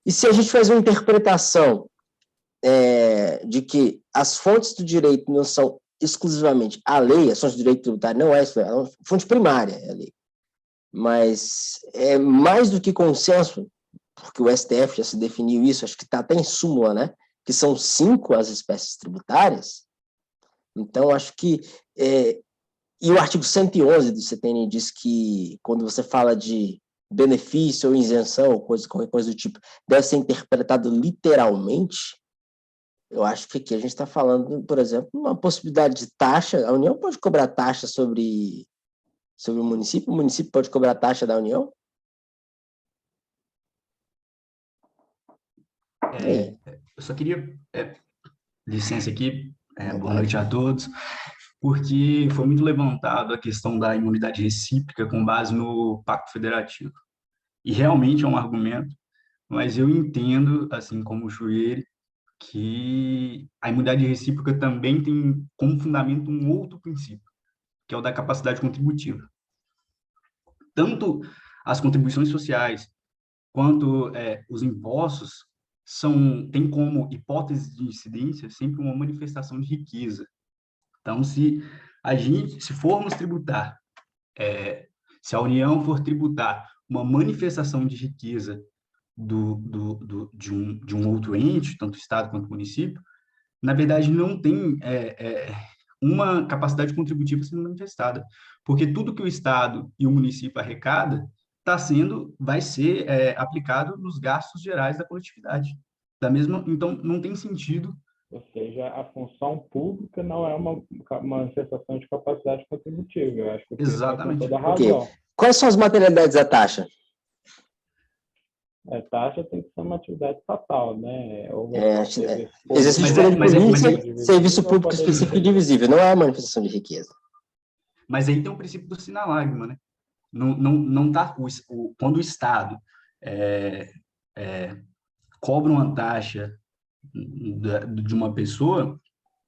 E se a gente faz uma interpretação de que as fontes do direito não são exclusivamente a lei, as fontes do direito tributário não é uma fonte primária, é a lei, mas é mais do que consenso, porque o STF já se definiu isso, acho que está até em súmula, né? Que são 5 as espécies tributárias. Então, acho que... e o artigo 111 do CTN diz que, quando você fala de benefício ou isenção, ou qualquer coisa do tipo, deve ser interpretado literalmente. Eu acho que aqui a gente está falando, por exemplo, uma possibilidade de taxa. A União pode cobrar taxa sobre o município pode cobrar taxa da União? Eu só queria, licença aqui, boa noite a todos, porque foi muito levantado a questão da imunidade recíproca com base no Pacto Federativo. E realmente é um argumento, mas eu entendo, assim como o Chueire, que a imunidade recíproca também tem como fundamento um outro princípio, que é o da capacidade contributiva. Tanto as contribuições sociais quanto os impostos têm como hipótese de incidência sempre uma manifestação de riqueza. Então, se formos tributar, se a União for tributar uma manifestação de riqueza de um outro ente, tanto Estado quanto município, na verdade não tem uma capacidade contributiva sendo manifestada, porque tudo que o Estado e o município arrecada vai ser aplicado nos gastos gerais da coletividade. Então, não tem sentido. Ou seja, a função pública não é uma manifestação de capacidade contributiva. Eu acho que você está com Exatamente. toda a razão. Okay. Quais são as materialidades da taxa? A taxa tem que ser uma atividade estatal, né? Exercício de polícia, serviço público específico e divisível, não é uma manifestação de riqueza. Mas aí tem o princípio do sinalagma, né? Não tá, quando o Estado cobra uma taxa de uma pessoa,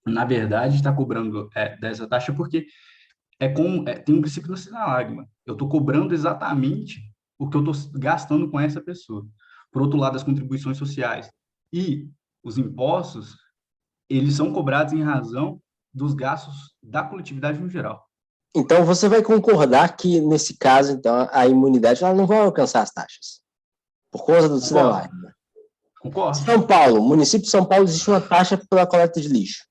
na verdade está cobrando dessa taxa porque tem um princípio do sinalagma. Eu estou cobrando exatamente o que eu estou gastando com essa pessoa. Por outro lado, as contribuições sociais e os impostos, eles são cobrados em razão dos gastos da coletividade no geral. Então, você vai concordar que, nesse caso, então, a imunidade ela não vai alcançar as taxas, por causa do sinalagma. Concordo. São Paulo, município de São Paulo, existe uma taxa pela coleta de lixo.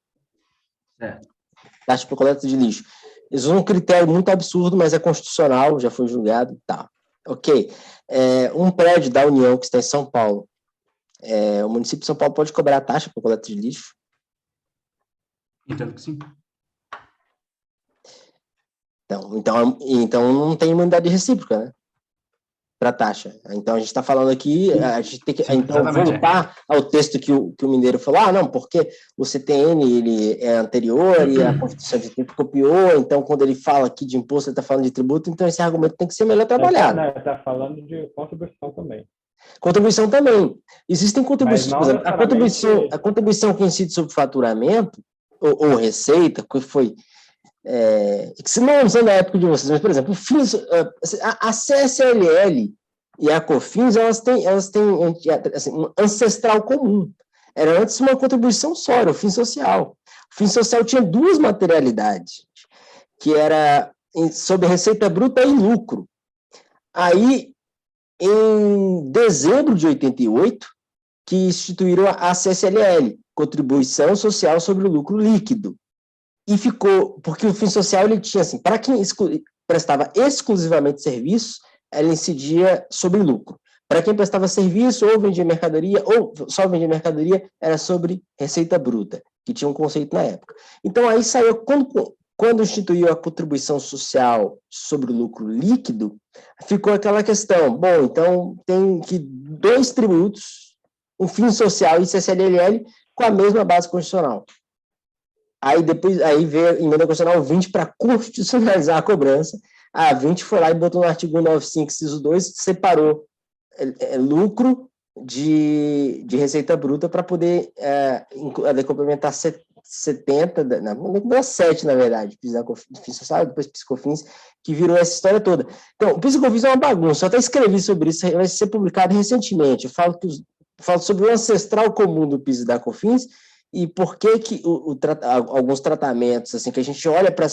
Taxa pela coleta de lixo. Isso é um critério muito absurdo, mas é constitucional, já foi julgado, tá. Ok. Um prédio da União que está em São Paulo, o município de São Paulo pode cobrar taxa por coleta de lixo? Entendo que sim. Então não tem imunidade recíproca, né? Para taxa. Então a gente está falando aqui, a gente tem que voltar ao texto que o Mineiro falou, não, porque o CTN ele é anterior e a Constituição de Tributo copiou, então quando ele fala aqui de imposto, ele está falando de tributo, então esse argumento tem que ser melhor trabalhado. Está falando de contribuição também. Contribuição também. Existem contribuições, por exemplo, a contribuição que incide sobre faturamento, ou receita, que foi... que se não são da época de vocês, mas, por exemplo, a CSLL e a COFINS, elas têm assim, um ancestral comum. Era antes uma contribuição só, era o fim social. O fim social tinha 2 materialidades, que era sobre receita bruta e lucro. Aí, em dezembro de 88, que instituíram a CSLL, Contribuição Social sobre o Lucro Líquido. E ficou, porque o fim social, ele tinha assim, para quem prestava exclusivamente serviços, ela incidia sobre lucro. Para quem prestava serviço, ou vendia mercadoria, ou só vendia mercadoria, era sobre receita bruta, que tinha um conceito na época. Então, aí saiu, quando instituiu a contribuição social sobre o lucro líquido, ficou aquela questão, bom, então tem que 2 tributos, um fim social e CSLL, com a mesma base constitucional. Aí veio a emenda constitucional 20 para constitucionalizar a cobrança. A 20 foi lá e botou no artigo 195, inciso 2, separou lucro de receita bruta para poder complementar 70, não, 7, na verdade, PIS social, depois PIS/COFINS, que virou essa história toda. Então, o PIS/COFINS é uma bagunça, eu até escrevi sobre isso, vai ser publicado recentemente. Eu falo sobre o ancestral comum do PIS e da COFINS, e por que alguns tratamentos, assim, que a gente olha para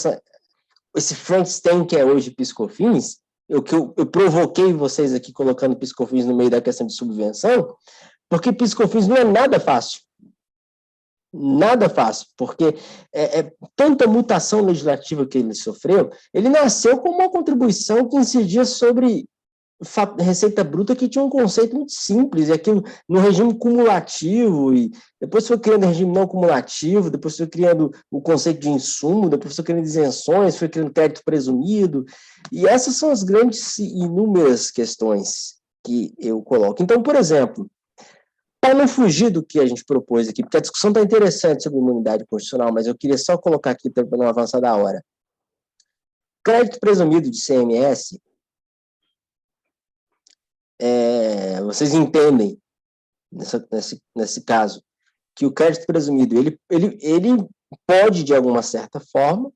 esse Frankenstein que é hoje PIS/COFINS, eu provoquei vocês aqui colocando PIS/COFINS no meio da questão de subvenção, porque PIS/COFINS não é nada fácil. Nada fácil, porque tanta mutação legislativa que ele sofreu, ele nasceu com uma contribuição que incidia sobre receita bruta, que tinha um conceito muito simples, e aquilo no regime cumulativo, e depois foi criando regime não cumulativo, depois foi criando o conceito de insumo, depois foi criando isenções, foi criando crédito presumido, e essas são as grandes e inúmeras questões que eu coloco. Então, por exemplo, para não fugir do que a gente propôs aqui, porque a discussão está interessante sobre imunidade constitucional, mas eu queria só colocar aqui para não avançar da hora. Crédito presumido de CMS, vocês entendem, nesse caso, que o crédito presumido, ele pode, de alguma certa forma,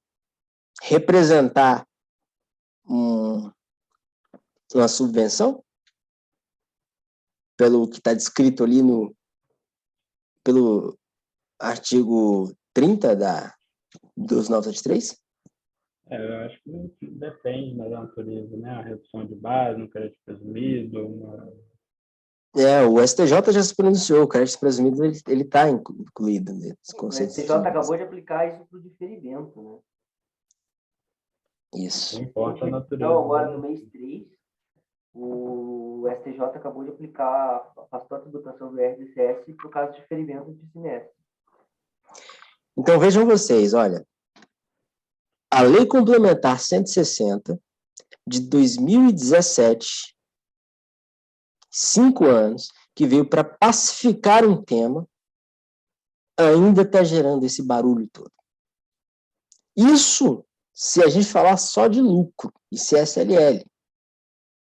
representar uma subvenção, pelo que está descrito ali pelo artigo 30 dos 973? Eu acho que depende da natureza, né? A redução de base, no crédito presumido, o STJ já se pronunciou, o crédito presumido ele está incluído nesse conceito. O STJ acabou de aplicar isso para o diferimento, né? Isso. Não importa a natureza. Então, agora no mês 3, o STJ acabou de aplicar, afastou a tributação do IRDCS por causa de diferimento de semestre. Então, vejam vocês, olha, a Lei Complementar 160 de 2017, 5 anos, que veio para pacificar um tema, ainda está gerando esse barulho todo. Isso, se a gente falar só de lucro e CSLL.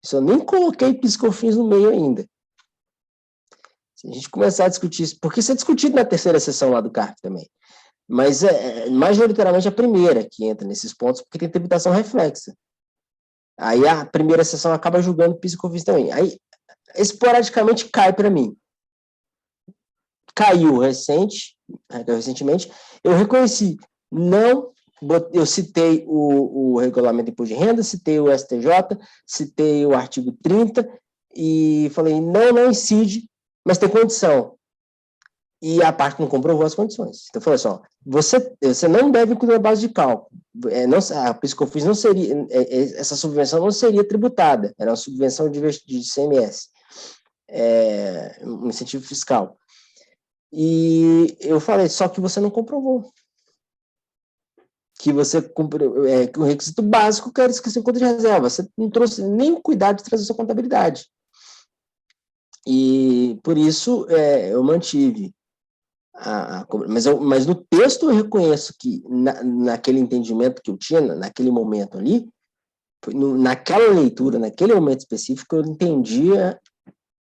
Isso eu nem coloquei PIS/COFINS no meio ainda. Se a gente começar a discutir isso, porque isso é discutido na terceira sessão lá do CARF também, mas majoritariamente a primeira que entra nesses pontos, porque tem tributação reflexa. Aí a primeira sessão acaba julgando PIS/COFINS também. Aí, esporadicamente, cai para mim. Caiu recentemente. Eu reconheci, eu citei o regulamento de imposto de renda, citei o STJ, citei o artigo 30 e falei, não incide, mas tem condição. E a parte não comprovou as condições. Então, eu falei assim, você não deve incluir a base de cálculo. A PIS/COFINS não seria, essa subvenção não seria tributada, era uma subvenção de ICMS, um incentivo fiscal. E eu falei, só que você não comprovou. Que você cumpriu, que o requisito básico que era esquecer conta de reserva. Você não trouxe nem o cuidado de trazer sua contabilidade. E, por isso, eu mantive. Mas no texto eu reconheço que, naquele entendimento que eu tinha, naquele momento ali, naquela leitura, naquele momento específico, eu entendia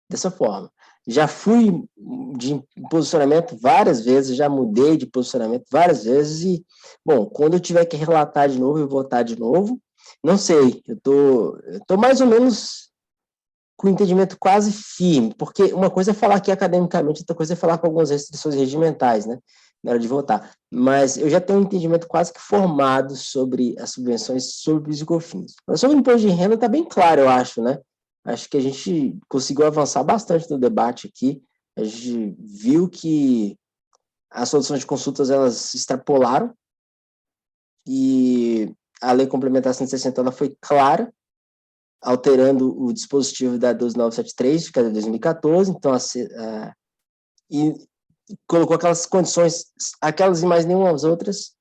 dessa forma. Já fui de posicionamento várias vezes, já mudei de posicionamento várias vezes e, bom, quando eu tiver que relatar de novo e votar de novo, não sei, eu tô mais ou menos com o entendimento quase firme, porque uma coisa é falar aqui academicamente, outra coisa é falar com algumas restrições regimentais, né, na hora de votar, mas eu já tenho um entendimento quase que formado sobre as subvenções sobre PIS/COFINS. Mas sobre o imposto de renda está bem claro, eu acho, né? Acho que a gente conseguiu avançar bastante no debate aqui. A gente viu que as soluções de consultas, elas se extrapolaram e a Lei Complementar 160 ela foi clara, alterando o dispositivo da 12973, que é de 2014, então, e colocou aquelas condições, aquelas e mais nenhumas outras,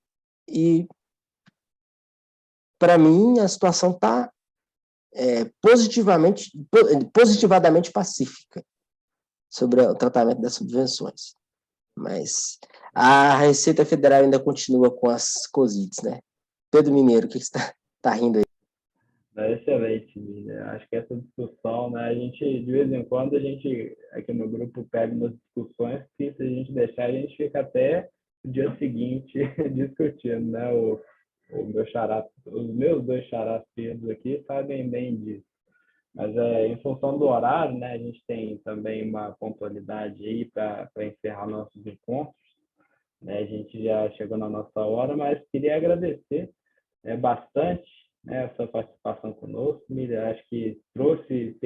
e, para mim, a situação está positivadamente pacífica sobre o tratamento das subvenções. Mas a Receita Federal ainda continua com as COSITs, né? Pedro Mineiro, o que você está rindo aí? É excelente, Miriam. Acho que essa discussão, né, a gente, de vez em quando, a gente, aqui no grupo, pega umas discussões que, se a gente deixar, a gente fica até o dia seguinte discutindo, né? O meu xará, os meus dois xarás Pedro aqui sabem bem disso. Mas em função do horário, né, a gente tem também uma pontualidade aí para encerrar nossos encontros. Né? A gente já chegou na nossa hora, mas queria agradecer bastante né, a sua participação conosco, Miriam. Acho que trouxe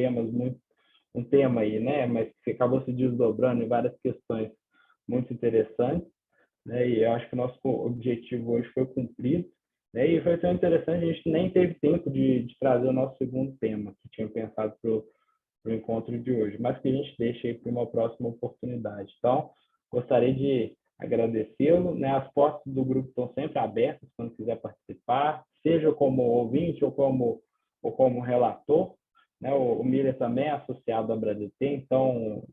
um tema aí, né, mas que acabou se desdobrando em várias questões muito interessantes, né, e eu acho que o nosso objetivo hoje foi cumprido, né, e foi tão interessante, a gente nem teve tempo de trazer o nosso segundo tema, que tinha pensado para o encontro de hoje, mas que a gente deixa aí para uma próxima oportunidade. Então, gostaria de agradecê-lo, né? As portas do grupo estão sempre abertas quando quiser participar, seja como ouvinte ou como relator, né? O Miller também é associado à Brasil, então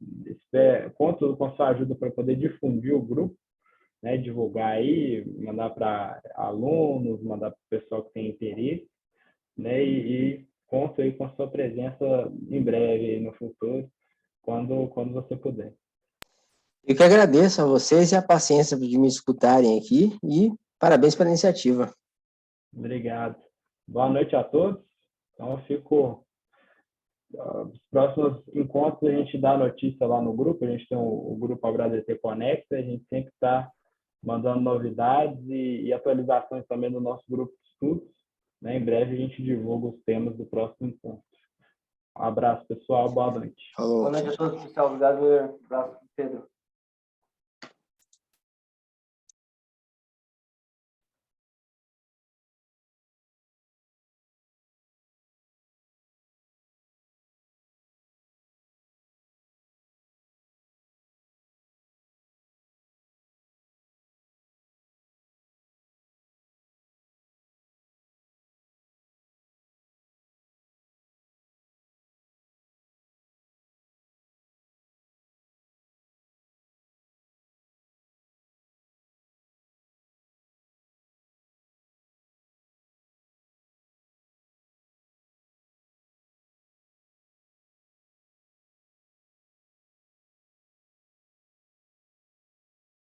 conto com a sua ajuda para poder difundir o grupo, né? Divulgar aí, mandar para alunos, mandar para o pessoal que tem interesse, né? E conto aí com a sua presença em breve, no futuro, quando você puder. Eu que agradeço a vocês e a paciência de me escutarem aqui e parabéns pela iniciativa. Obrigado. Boa noite a todos. Então, eu fico... Os próximos encontros a gente dá notícia lá no grupo, a gente tem o grupo AbraDT Conecta, a gente sempre está mandando novidades e atualizações também no nosso grupo de estudos, né? Em breve a gente divulga os temas do próximo encontro. Um abraço, pessoal. Boa noite. Falou. Boa noite a todos, pessoal. Obrigado. Um abraço, Pedro.